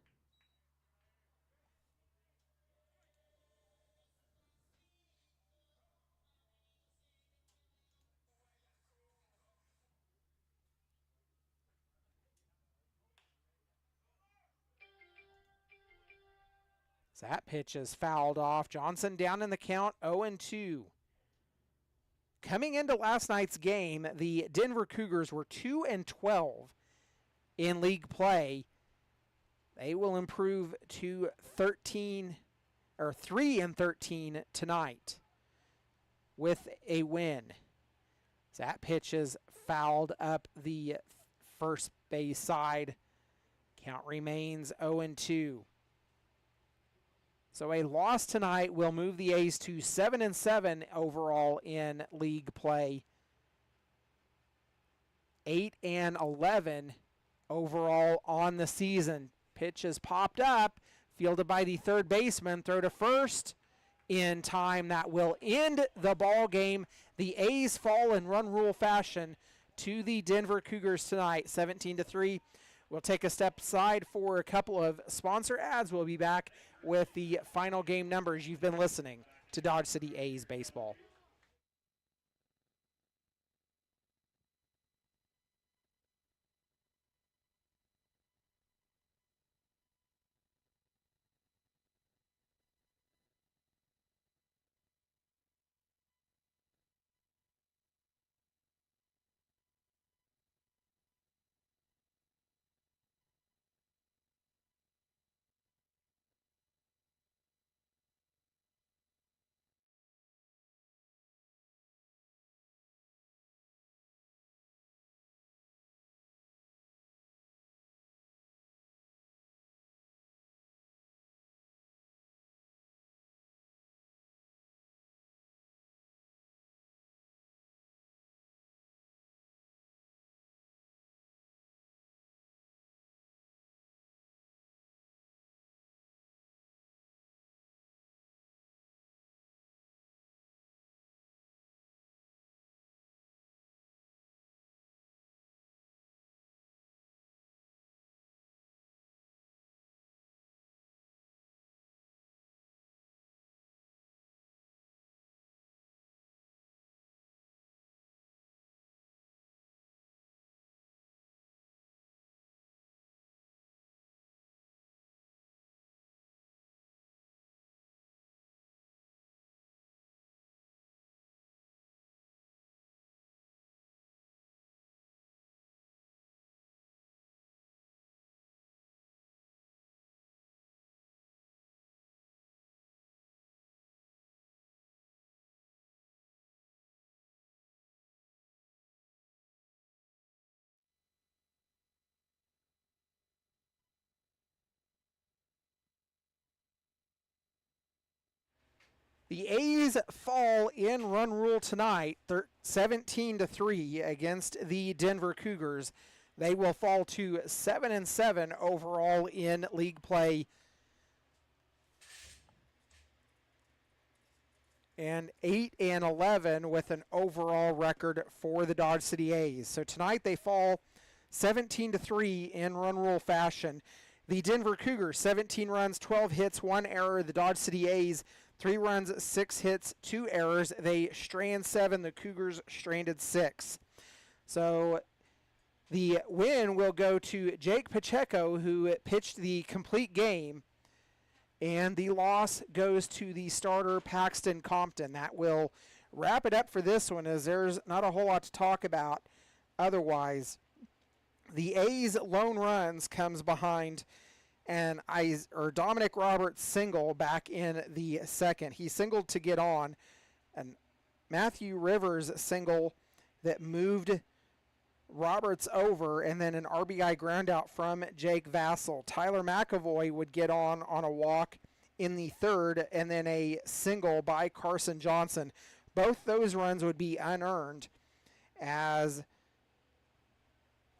that pitch is fouled off. Johnson down in the count, 0-2. Coming into last night's game, the Denver Cougars were 2-12 in league play. They will improve to 3-13 tonight with a win. That pitch is fouled up the first base side. Count remains 0-2. So a loss tonight will move the A's to 7-7 overall in league play. 8-11 overall on the season. Pitch is popped up, fielded by the third baseman. Throw to first in time. That will end the ball game. The A's fall in run rule fashion to the Denver Cougars tonight, 17-3. We'll take a step aside for a couple of sponsor ads. We'll be back with the final game numbers. You've been listening to Dodge City A's Baseball. The A's fall in run rule tonight, 17-3 against the Denver Cougars. They will fall to 7-7 overall in league play. And 8-11 with an overall record for the Dodge City A's. So tonight they fall 17-3 in run rule fashion. The Denver Cougars, 17 runs, 12 hits, 1 error. The Dodge City A's, 3 runs, 6 hits, 2 errors. They strand 7. The Cougars stranded 6. So the win will go to Jake Pacheco, who pitched the complete game. And the loss goes to the starter, Paxton Compton. That will wrap it up for this one, as there's not a whole lot to talk about otherwise. The A's lone runs comes behind Dominic Roberts' single back in the second. He singled to get on. And Matthew Rivers' single that moved Roberts over, and then an RBI groundout from Jake Vassell. Tyler McAvoy would get on a walk in the third, and then a single by Carson Johnson. Both those runs would be unearned, as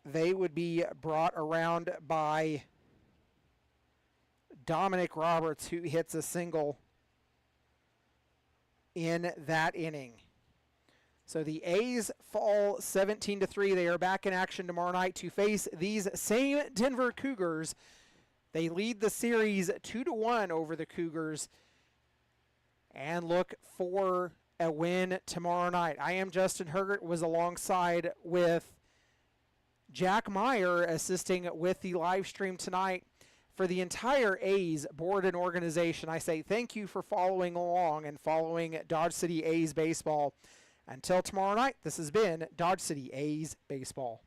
they would be brought around by Dominic Roberts, who hits a single in that inning. So the A's fall 17-3. They are back in action tomorrow night to face these same Denver Cougars. They lead the series 2-1 over the Cougars and look for a win tomorrow night. I am Justin Hergert, was alongside with Jack Meyer assisting with the live stream tonight. For the entire A's board and organization, I say thank you for following along and following Dodge City A's baseball. Until tomorrow night, this has been Dodge City A's Baseball.